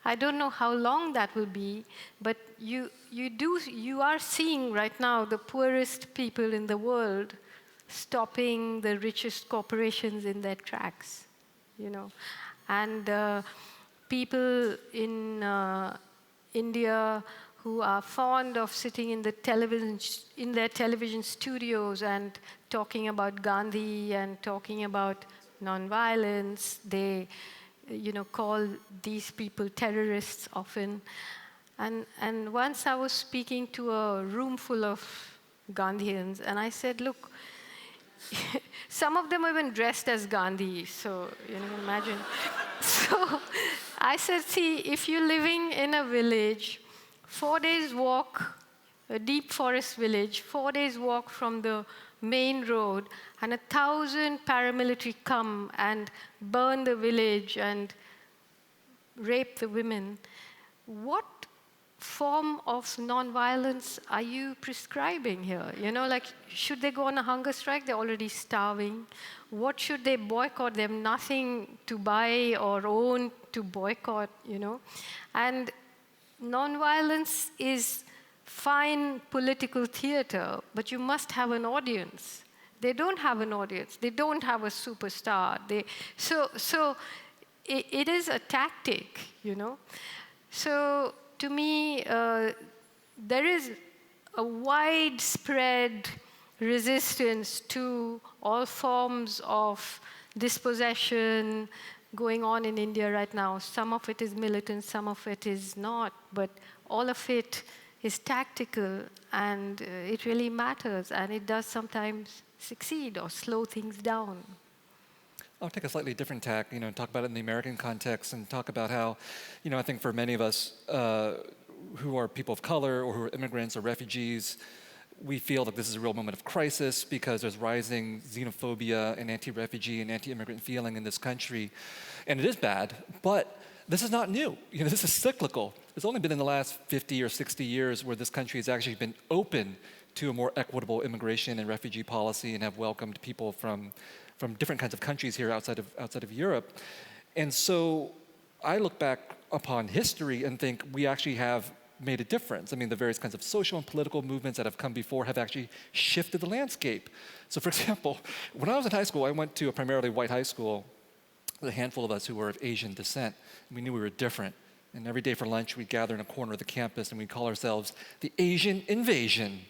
[SPEAKER 1] I don't know how long that will be, but you are seeing right now the poorest people in the world stopping the richest corporations in their tracks, you know. And people in India who are fond of sitting in their television studios and talking about Gandhi and talking about nonviolence, they, you know, call these people terrorists often. And once I was speaking to a room full of Gandhians, and I said, look, some of them are even dressed as Gandhi, so, you know, imagine. So I said, see, if you're living in a village, 4 days walk, a deep forest village, 4 days walk from the main road, and 1,000 paramilitary come and burn the village and rape the women, what form of nonviolence are you prescribing here? You know, like, should they go on a hunger strike? They're already starving. What should they boycott? They have nothing to buy or own to boycott, you know? And nonviolence is fine political theater, but you must have an audience. They don't have an audience. They don't have a superstar. So it is a tactic, you know? So to me, there is a widespread resistance to all forms of dispossession going on in India right now. Some of it is militant, some of it is not, but all of it is tactical, and it really matters, and it does sometimes succeed or slow things down.
[SPEAKER 2] I'll take a slightly different tack, you know, talk about it in the American context and talk about how, you know, I think for many of us who are people of color or who are immigrants or refugees, we feel that this is a real moment of crisis because there's rising xenophobia and anti-refugee and anti-immigrant feeling in this country. And it is bad, but this is not new. You know, this is cyclical. It's only been in the last 50 or 60 years where this country has actually been open to a more equitable immigration and refugee policy and have welcomed people from different kinds of countries here outside of Europe. And so I look back upon history and think we actually have made a difference. I mean, the various kinds of social and political movements that have come before have actually shifted the landscape. So for example, when I was in high school, I went to a primarily white high school with a handful of us who were of Asian descent. And we knew we were different. And every day for lunch, we'd gather in a corner of the campus and we'd call ourselves the Asian Invasion.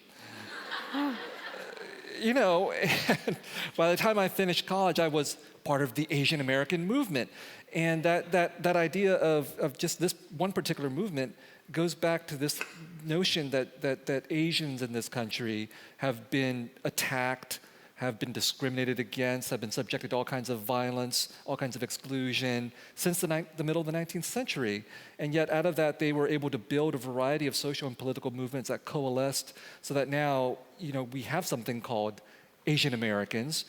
[SPEAKER 2] You know, and by the time I finished college, I was part of the Asian American movement. And that idea of just this one particular movement goes back to this notion that Asians in this country have been attacked, have been discriminated against, have been subjected to all kinds of violence, all kinds of exclusion since the middle of the 19th century. And yet out of that, they were able to build a variety of social and political movements that coalesced so that now, you know, we have something called Asian Americans,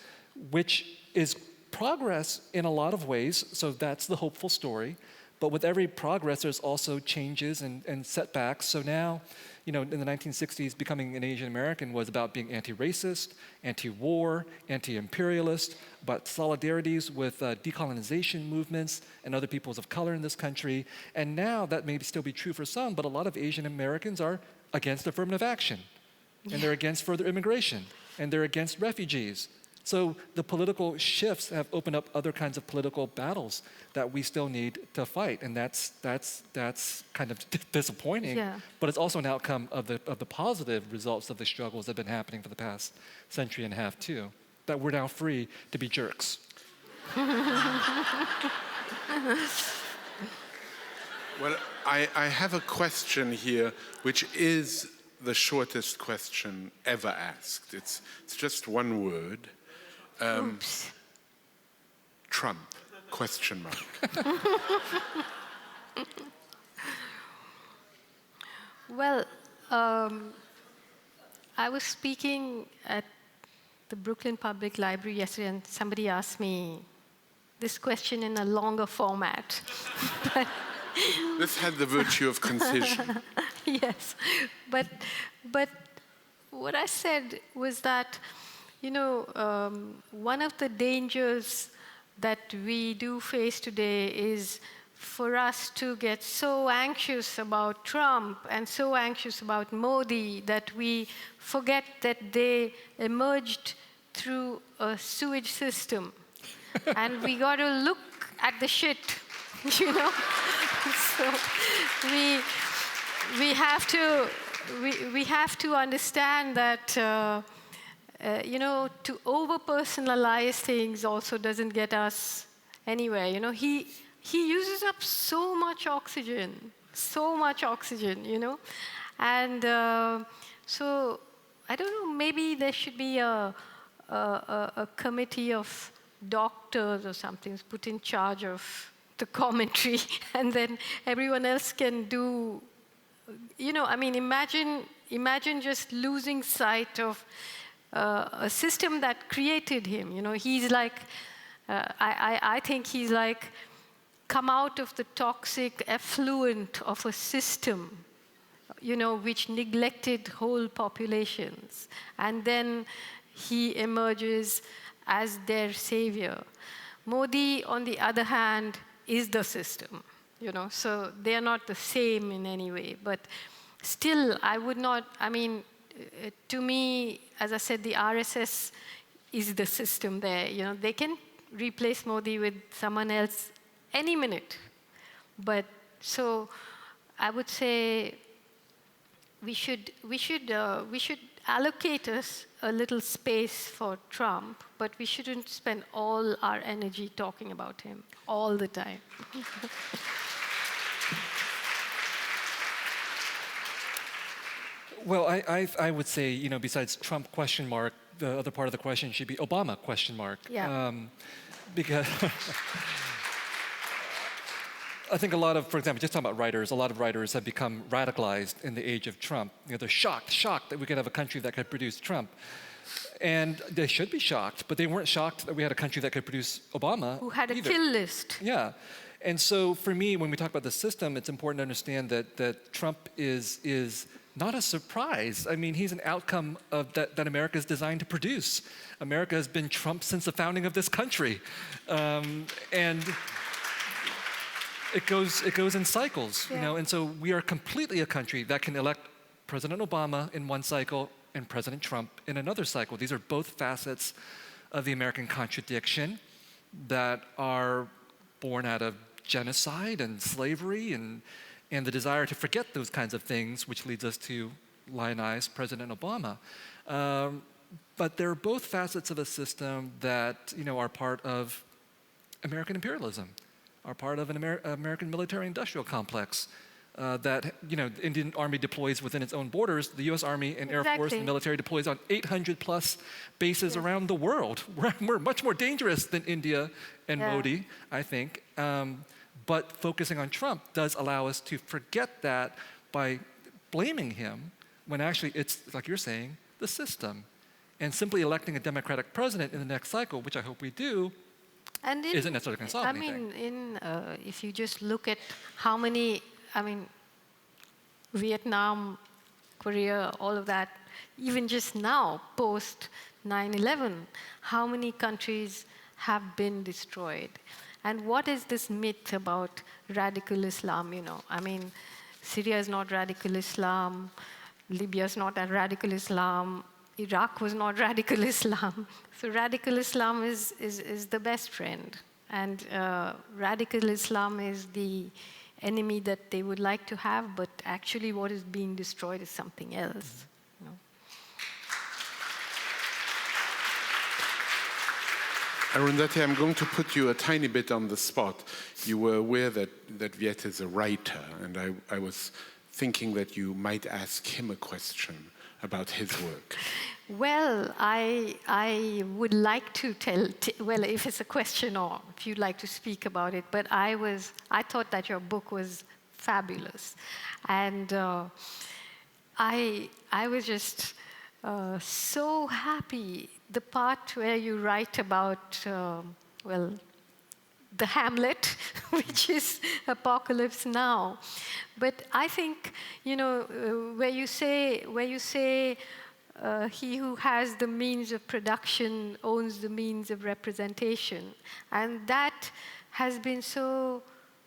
[SPEAKER 2] which is progress in a lot of ways, so that's the hopeful story. But with every progress, there's also changes and setbacks. So now, in the 1960s, becoming an Asian American was about being anti-racist, anti-war, anti-imperialist, about solidarities with decolonization movements and other peoples of color in this country. And now that may still be true for some, but a lot of Asian Americans are against affirmative action. And they're against further immigration. And they're against refugees. So the political shifts have opened up other kinds of political battles that we still need to fight, and that's kind of disappointing.
[SPEAKER 1] Yeah.
[SPEAKER 2] But it's also an outcome of the positive results of the struggles that have been happening for the past century and a half too. That we're now free to be jerks.
[SPEAKER 3] Well, I have a question here, which is the shortest question ever asked. It's just one word.
[SPEAKER 1] Oops.
[SPEAKER 3] Trump, question mark.
[SPEAKER 1] Well, I was speaking at the Brooklyn Public Library yesterday, and somebody asked me this question in a longer format.
[SPEAKER 3] This had the virtue of concision.
[SPEAKER 1] Yes, but what I said was that, one of the dangers that we do face today is for us to get so anxious about Trump and so anxious about Modi that we forget that they emerged through a sewage system. And we got to look at the shit, So we have to understand that to over-personalize things also doesn't get us anywhere. He uses up so much oxygen, and so I don't know. Maybe there should be a committee of doctors or something put in charge of the commentary, and then everyone else can do. Imagine just losing sight of a system that created him. He's like, I think he's like come out of the toxic effluent of a system, which neglected whole populations. And then he emerges as their savior. Modi, on the other hand, is the system, so they are not the same in any way. But still, I would not, to me, as I said, the RSS is the system there. They can replace Modi with someone else any minute. But so I would say we should allocate us a little space for Trump, but we shouldn't spend all our energy talking about him all the time.
[SPEAKER 2] Well, I would say, besides Trump question mark, the other part of the question should be Obama question mark.
[SPEAKER 1] Yeah.
[SPEAKER 2] Because I think for example, just talking about writers, a lot of writers have become radicalized in the age of Trump. They're shocked that we could have a country that could produce Trump. And they should be shocked, but they weren't shocked that we had a country that could produce Obama
[SPEAKER 1] Who had a
[SPEAKER 2] either.
[SPEAKER 1] kill list.
[SPEAKER 2] Yeah. And so for me, when we talk about the system, it's important to understand that Trump is not a surprise. He's an outcome of that America is designed to produce. America has been Trump since the founding of this country. And it goes in cycles, and so we are completely a country that can elect President Obama in one cycle and President Trump in another cycle. These are both facets of the American contradiction that are born out of genocide and slavery and the desire to forget those kinds of things, which leads us to lionize President Obama. But they're both facets of a system that are part of American imperialism, are part of an American military-industrial complex that the Indian Army deploys within its own borders. The U.S. Army and Air Force and military deploys on 800-plus bases around the world. We're much more dangerous than India and Modi, I think. But focusing on Trump does allow us to forget that by blaming him when actually it's, like you're saying, the system. And simply electing a Democratic president in the next cycle, which I hope we do,
[SPEAKER 1] And
[SPEAKER 2] isn't necessarily going to solve
[SPEAKER 1] I
[SPEAKER 2] anything.
[SPEAKER 1] mean, if you just look at how many, I mean, Vietnam, Korea, all of that, even just now, post 9/11, how many countries have been destroyed? And what is this myth about radical Islam, you know? I mean, Syria is not radical Islam, Libya is not a radical Islam, Iraq was not radical Islam. So radical Islam is the best friend. And radical Islam is the enemy that they would like to have, but actually what is being destroyed is something else. You know?
[SPEAKER 3] Arundhati, I'm going to put you a tiny bit on the spot. You were aware that Viet is a writer, and I was thinking that you might ask him a question about his work.
[SPEAKER 1] Well, I would like to well, if it's a question or if you'd like to speak about it, but I thought that your book was fabulous. And I was just so happy. The part where you write about, well, the Hamlet, which is Apocalypse Now. But I think, you know, where you say he who has the means of production owns the means of representation. And that has been so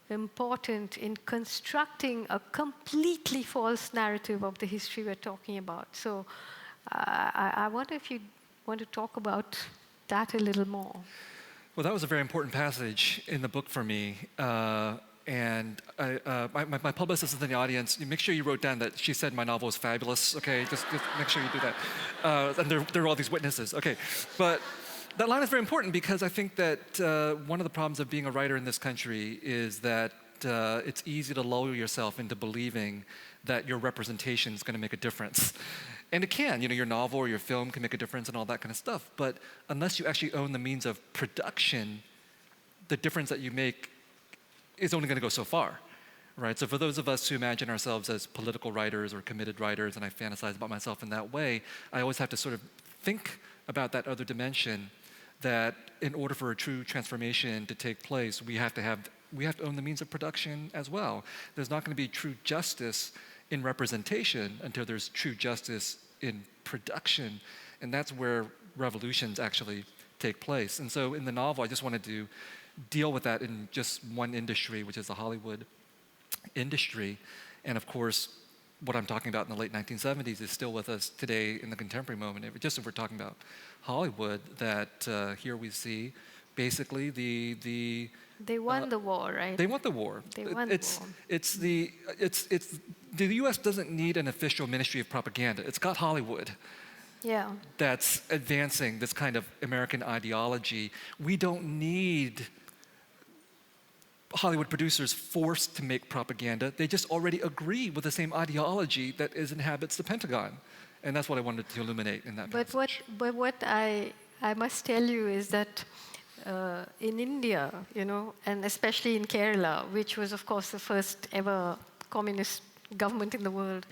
[SPEAKER 1] important in constructing a completely false narrative of the history we're talking about. So I wonder if you want to talk about that a little more.
[SPEAKER 2] Well, that was a very important passage in the book for me. And my publicist is in the audience. You make sure you wrote down that she said my novel is fabulous, okay? Just make sure you do that. And there are all these witnesses, okay. But that line is very important because I think that one of the problems of being a writer in this country is that it's easy to lull yourself into believing that your representation is going to make a difference. And it can, you know, your novel or your film can make a difference and all that kind of stuff. But unless you actually own the means of production, the difference that you make is only going to go so far, right? So for those of us who imagine ourselves as political writers or committed writers, and I fantasize about myself in that way, I always have to sort of think about that other dimension, that in order for a true transformation to take place, we have to own the means of production as well. There's not going to be true justice in representation until there's true justice in production, and that's where revolutions actually take place. And so in the novel, I just wanted to deal with that in just one industry, which is the Hollywood industry. And of course, what I'm talking about in the late 1970s is still with us today in the contemporary moment. Just if we're talking about Hollywood, that here we see basically
[SPEAKER 1] They won the war, right?
[SPEAKER 2] They won the war.
[SPEAKER 1] They won the war.
[SPEAKER 2] The U.S. doesn't need an official ministry of propaganda. It's got Hollywood.
[SPEAKER 1] Yeah.
[SPEAKER 2] That's advancing this kind of American ideology. We don't need Hollywood producers forced to make propaganda. They just already agree with the same ideology that inhabits the Pentagon. And that's what I wanted to illuminate in that passage.
[SPEAKER 1] But what I must tell you is that in India, you know, and especially in Kerala, which was, of course, the first ever communist government in the world,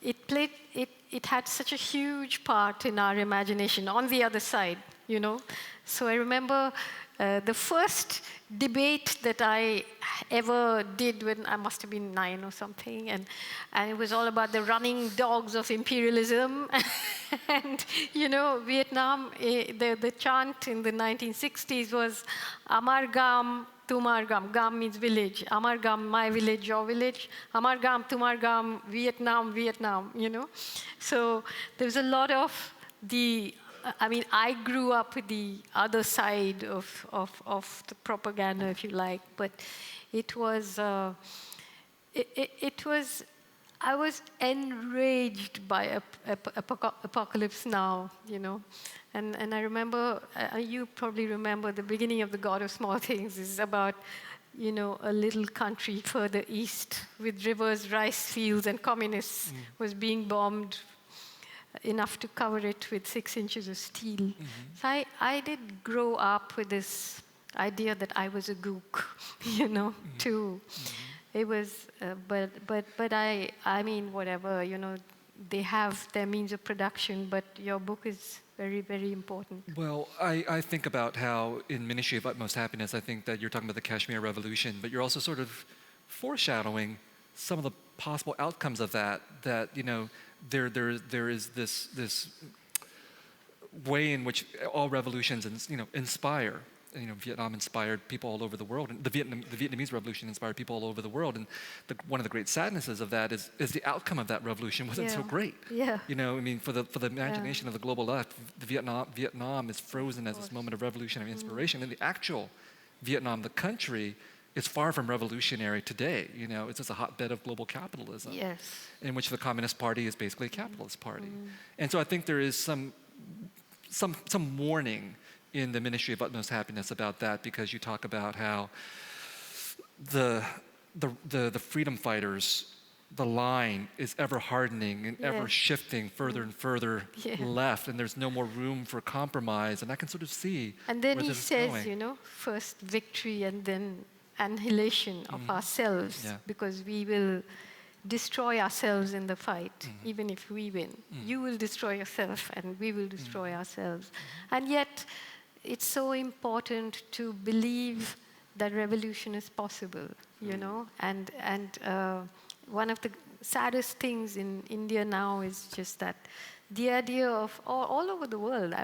[SPEAKER 1] it had such a huge part in our imagination on the other side, you know. So I remember the first debate that I ever did when I must have been 9 or something, and it was all about the running dogs of imperialism. And, you know, Vietnam, the chant in the 1960s was Amar Gam, Tumar Gam. Gam means village. Amar Gam, my village, your village. Amar Gam, Tumar Gam, Vietnam, Vietnam, you know. So there's a lot of I mean, I grew up with the other side of the propaganda, if you like, but it was, I was enraged by Apocalypse Now, you know. And I remember, you probably remember the beginning of The God of Small Things is about, you know, a little country further east with rivers, rice fields, and communists was being bombed enough to cover it with 6 inches of steel. So I did grow up with this idea that I was a gook, you know, too. It was, but I mean, whatever, you know, they have their means of production, but your book is very, very important.
[SPEAKER 2] Well, I think about how in Ministry of Utmost Happiness, I think that you're talking about the Kashmir Revolution, but you're also sort of foreshadowing some of the possible outcomes of that, there is this way in which all revolutions inspire. Vietnam inspired people all over the world, and the Vietnamese Revolution inspired people all over the world. And one of the great sadnesses of that is the outcome of that revolution wasn't so great.
[SPEAKER 1] Yeah.
[SPEAKER 2] For the imagination of the global left, Vietnam is frozen as this moment of revolutionary inspiration, and the actual Vietnam, the country, is far from revolutionary today. It's just a hotbed of global capitalism, in which the Communist Party is basically a capitalist party. And so I think there is some warning in the Ministry of Utmost Happiness about that, because you talk about how the freedom fighters, the line is ever hardening and ever shifting further and further left, and there's no more room for compromise, and I can sort of see
[SPEAKER 1] and then
[SPEAKER 2] where
[SPEAKER 1] he
[SPEAKER 2] this
[SPEAKER 1] says,
[SPEAKER 2] is going.
[SPEAKER 1] first victory and then annihilation of ourselves, because we will destroy ourselves in the fight, even if we win. You will destroy yourself and we will destroy ourselves. And yet, it's so important to believe that revolution is possible, and one of the saddest things in India now is just that the idea of, all over the world,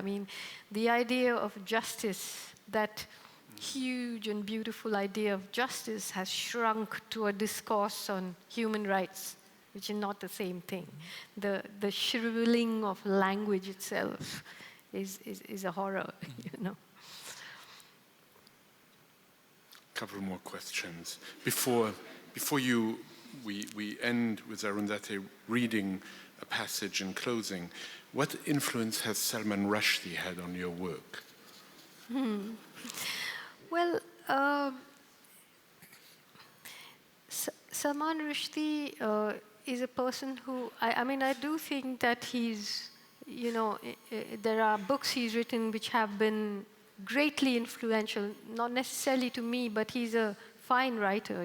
[SPEAKER 1] the idea of justice, that huge and beautiful idea of justice has shrunk to a discourse on human rights, which is not the same thing. The shriveling of language itself is a horror,
[SPEAKER 3] Couple more questions. Before we end with Arundhati reading a passage in closing, what influence has Salman Rushdie had on your work?
[SPEAKER 1] Well, Salman Rushdie is a person who, I do think that he's, there are books he's written which have been greatly influential, not necessarily to me, but he's a fine writer,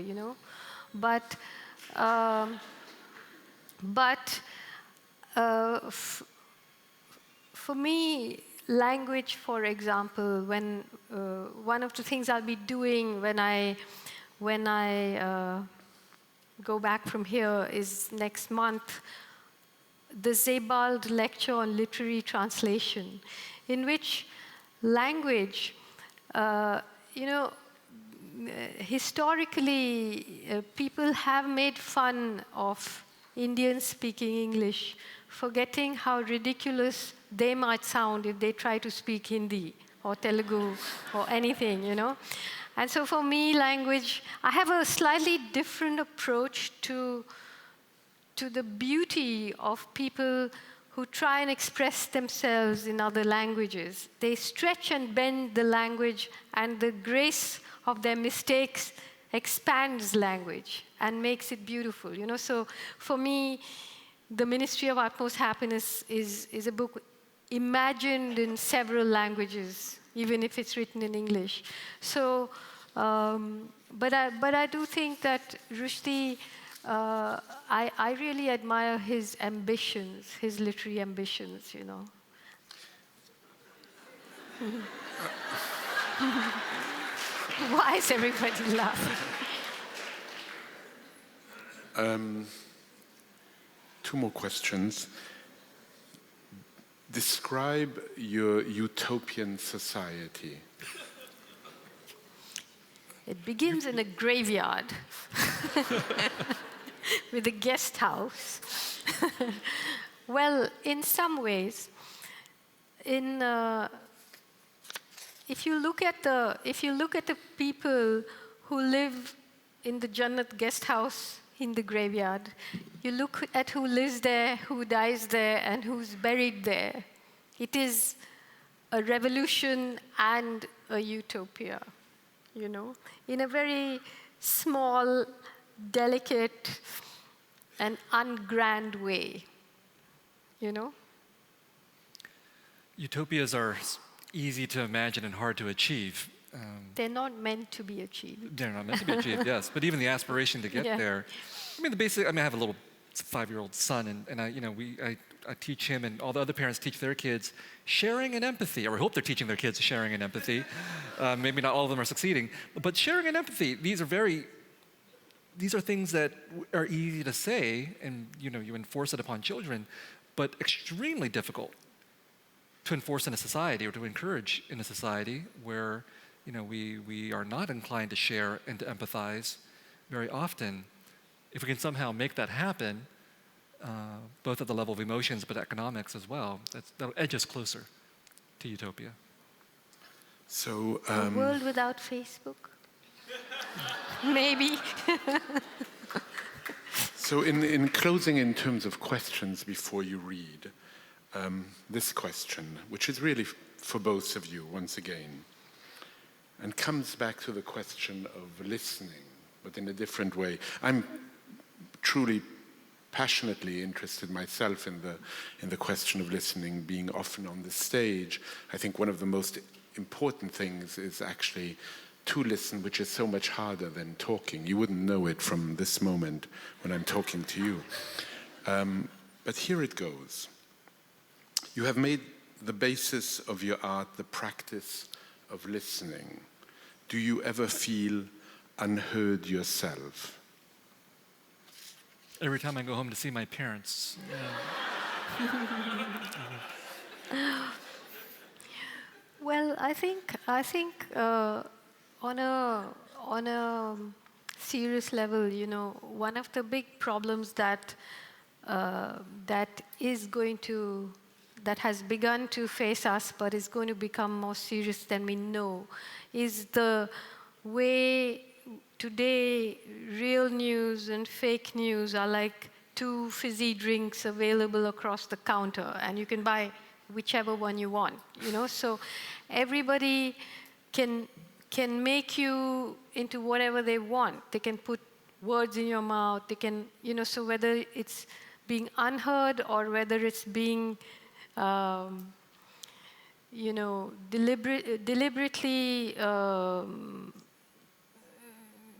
[SPEAKER 1] But for me, language, for example, when one of the things I'll be doing when I go back from here is next month, the Sebald lecture on literary translation, in which language, historically, people have made fun of Indians speaking English, forgetting how ridiculous they might sound if they try to speak Hindi or Telugu or anything, And so for me, language, I have a slightly different approach to the beauty of people who try and express themselves in other languages. They stretch and bend the language, and the grace of their mistakes expands language and makes it beautiful. So for me, The Ministry of Utmost Happiness is a book imagined in several languages, even if it's written in English. So, but I do think that Rushdie, I really admire his ambitions, his literary ambitions, Why is everybody laughing?
[SPEAKER 3] Two more questions. Describe your utopian society.
[SPEAKER 1] It begins in a graveyard with a guest house. Well, in some ways, if you look at the people who live in the Jannat guest house in the graveyard, you look at who lives there, who dies there, and who's buried there. It is a revolution and a utopia, in a very small, delicate, and ungrand way,
[SPEAKER 2] Utopias are easy to imagine and hard to achieve.
[SPEAKER 1] They're not meant to be achieved.
[SPEAKER 2] They're not meant to be achieved, yes. But even the aspiration to get there. I have a little 5-year-old son, and I teach him, and all the other parents teach their kids sharing and empathy, or I hope they're teaching their kids sharing and empathy. Maybe not all of them are succeeding, but sharing and empathy, these are things that are easy to say, and you enforce it upon children, but extremely difficult to enforce in a society or to encourage in a society where we are not inclined to share and to empathize very often. If we can somehow make that happen, both at the level of emotions but economics as well, that'll edge us closer to utopia.
[SPEAKER 3] So,
[SPEAKER 1] a world without Facebook? Maybe.
[SPEAKER 3] So in closing, in terms of questions before you read, this question, which is really for both of you once again, and comes back to the question of listening, but in a different way. I'm truly passionately interested myself in the question of listening, being often on the stage. I think one of the most important things is actually to listen, which is so much harder than talking. You wouldn't know it from this moment when I'm talking to you. But here it goes. You have made the basis of your art the practice of listening. Do you ever feel unheard yourself?
[SPEAKER 2] Every time I go home to see my parents.
[SPEAKER 1] Well, I think on a serious level, one of the big problems that has begun to face us, but is going to become more serious than we know, is the way today real news and fake news are like 2 fizzy drinks available across the counter, and you can buy whichever one you want. So everybody can make you into whatever they want. They can put words in your mouth. They can, so whether it's being unheard or whether it's being, deliberately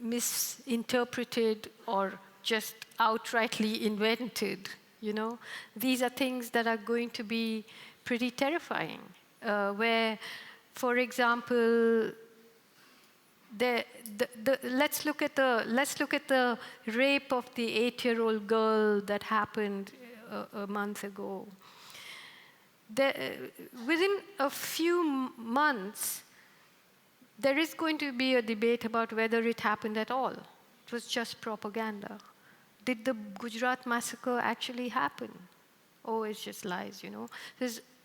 [SPEAKER 1] misinterpreted or just outrightly invented, These are things that are going to be pretty terrifying, where, for example, let's look at the rape of the 8-year-old girl that happened a month ago. Within a few months, there is going to be a debate about whether it happened at all. It was just propaganda. Did the Gujarat massacre actually happen? Oh, it's just lies,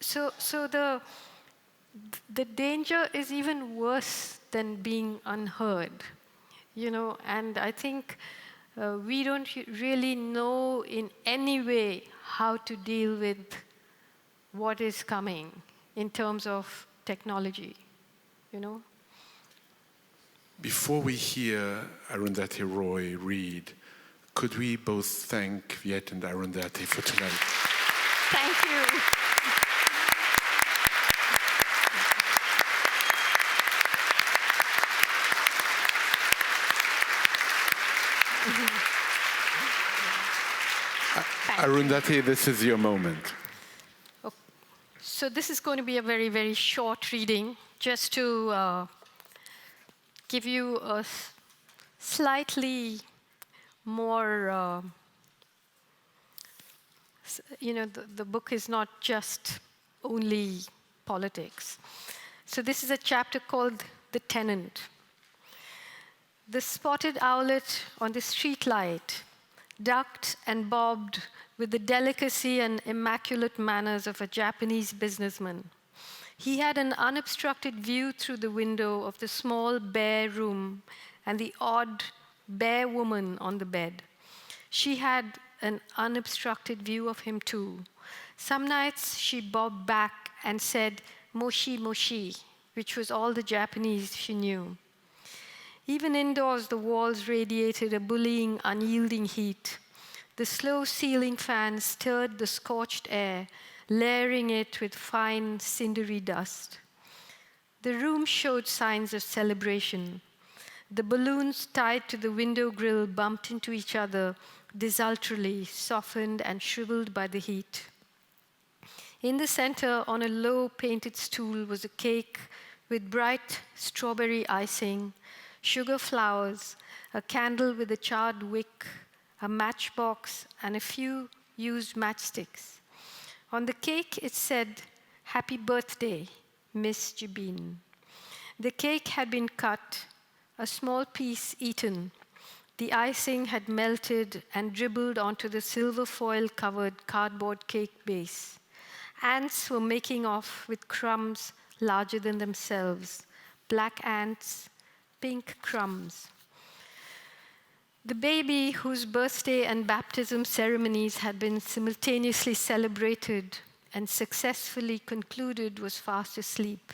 [SPEAKER 1] So the danger is even worse than being unheard, and I think we don't really know in any way how to deal with what is coming in terms of technology,
[SPEAKER 3] Before we hear Arundhati Roy read, could we both thank Viet and Arundhati for tonight?
[SPEAKER 1] Thank you.
[SPEAKER 3] Arundhati, this is your moment.
[SPEAKER 1] So this is going to be a very, very short reading, just to give you a slightly more, the book is not just only politics. So this is a chapter called The Tenant. The spotted owlet on the streetlight ducked and bobbed with the delicacy and immaculate manners of a Japanese businessman. He had an unobstructed view through the window of the small bare room and the odd bare woman on the bed. She had an unobstructed view of him too. Some nights she bobbed back and said, "Moshi, moshi," which was all the Japanese she knew. Even indoors, the walls radiated a bullying, unyielding heat. The slow ceiling fan stirred the scorched air, layering it with fine, cindery dust. The room showed signs of celebration. The balloons tied to the window grill bumped into each other, desultorily, softened and shriveled by the heat. In the center, on a low painted stool, was a cake with bright strawberry icing, sugar flowers, a candle with a charred wick, a matchbox, and a few used matchsticks. On the cake, it said, "Happy birthday, Miss Jibin." The cake had been cut, a small piece eaten. The icing had melted and dribbled onto the silver foil-covered cardboard cake base. Ants were making off with crumbs larger than themselves, black ants, pink crumbs. The baby, whose birthday and baptism ceremonies had been simultaneously celebrated and successfully concluded, was fast asleep.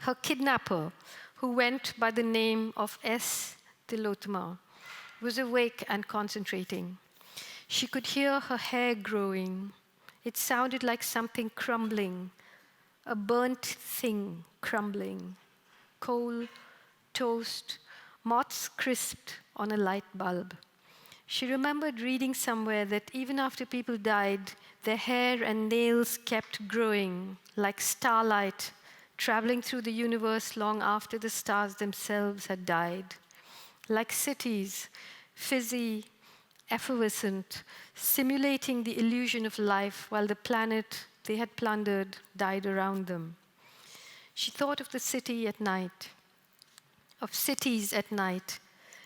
[SPEAKER 1] Her kidnapper, who went by the name of S. Tilotma, was awake and concentrating. She could hear her hair growing. It sounded like something crumbling, a burnt thing crumbling. Coal, toast, moths crisped on a light bulb. She remembered reading somewhere that even after people died, their hair and nails kept growing, like starlight, traveling through the universe long after the stars themselves had died. Like cities, fizzy, effervescent, simulating the illusion of life while the planet they had plundered died around them. She thought of the city at night, of cities at night,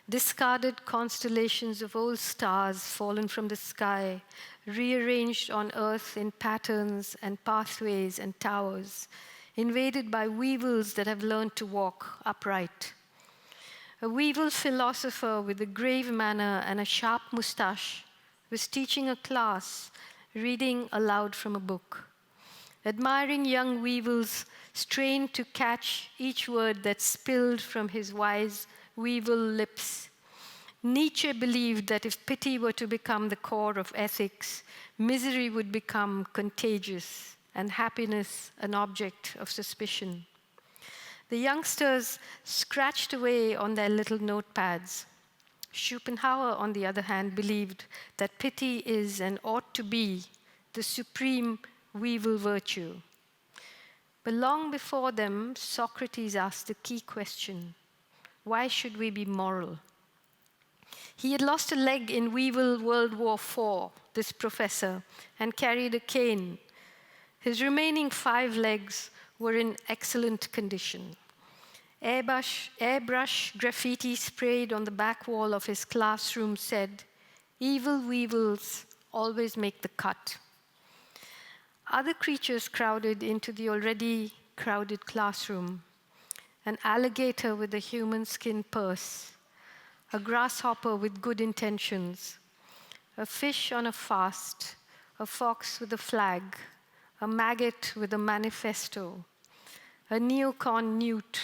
[SPEAKER 1] discarded constellations of old stars fallen from the sky, rearranged on earth in patterns and pathways and towers, invaded by weevils that have learned to walk upright. A weevil philosopher with a grave manner and a sharp mustache was teaching a class, reading aloud from a book. Admiring young weevils strained to catch each word that spilled from his wise weevil lips. Nietzsche believed that if pity were to become the core of ethics, misery would become contagious and happiness an object of suspicion. The youngsters scratched away on their little notepads. Schopenhauer, on the other hand, believed that pity is and ought to be the supreme weevil virtue. But long before them, Socrates asked the key question: why should we be moral? He had lost a leg in Weevil World War IV, this professor, and carried a cane. His remaining 5 legs were in excellent condition. Airbrush graffiti sprayed on the back wall of his classroom said, "Evil weevils always make the cut." Other creatures crowded into the already crowded classroom. An alligator with a human skin purse, a grasshopper with good intentions, a fish on a fast, a fox with a flag, a maggot with a manifesto, a neocon newt,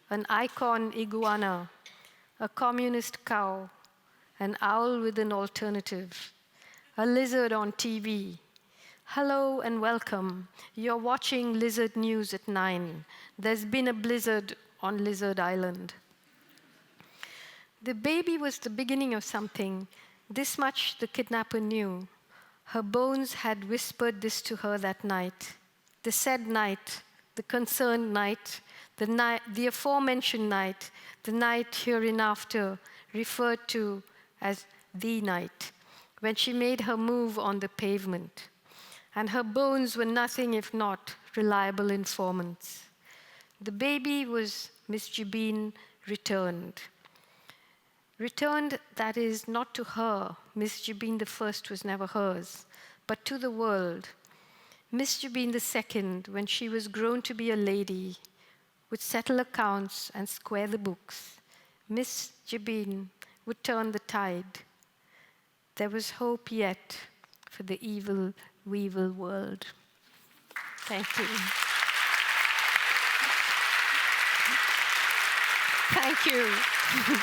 [SPEAKER 1] an icon iguana, a communist cow, an owl with an alternative, a lizard on TV. Hello and welcome. You're watching Lizard News at 9. There's been a blizzard on Lizard Island. The baby was the beginning of something. This much the kidnapper knew. Her bones had whispered this to her that night. The said night, the concerned night, the aforementioned night, the night hereinafter referred to as the night, when she made her move on the pavement. And her bones were nothing if not reliable informants. The baby was Miss Jibin returned. Returned, that is, not to her. Miss Jibin the first was never hers, but to the world. Miss Jibin the second, when she was grown to be a lady, would settle accounts and square the books. Miss Jibin would turn the tide. There was hope yet for the evil weevil world. Thank you. Thank you.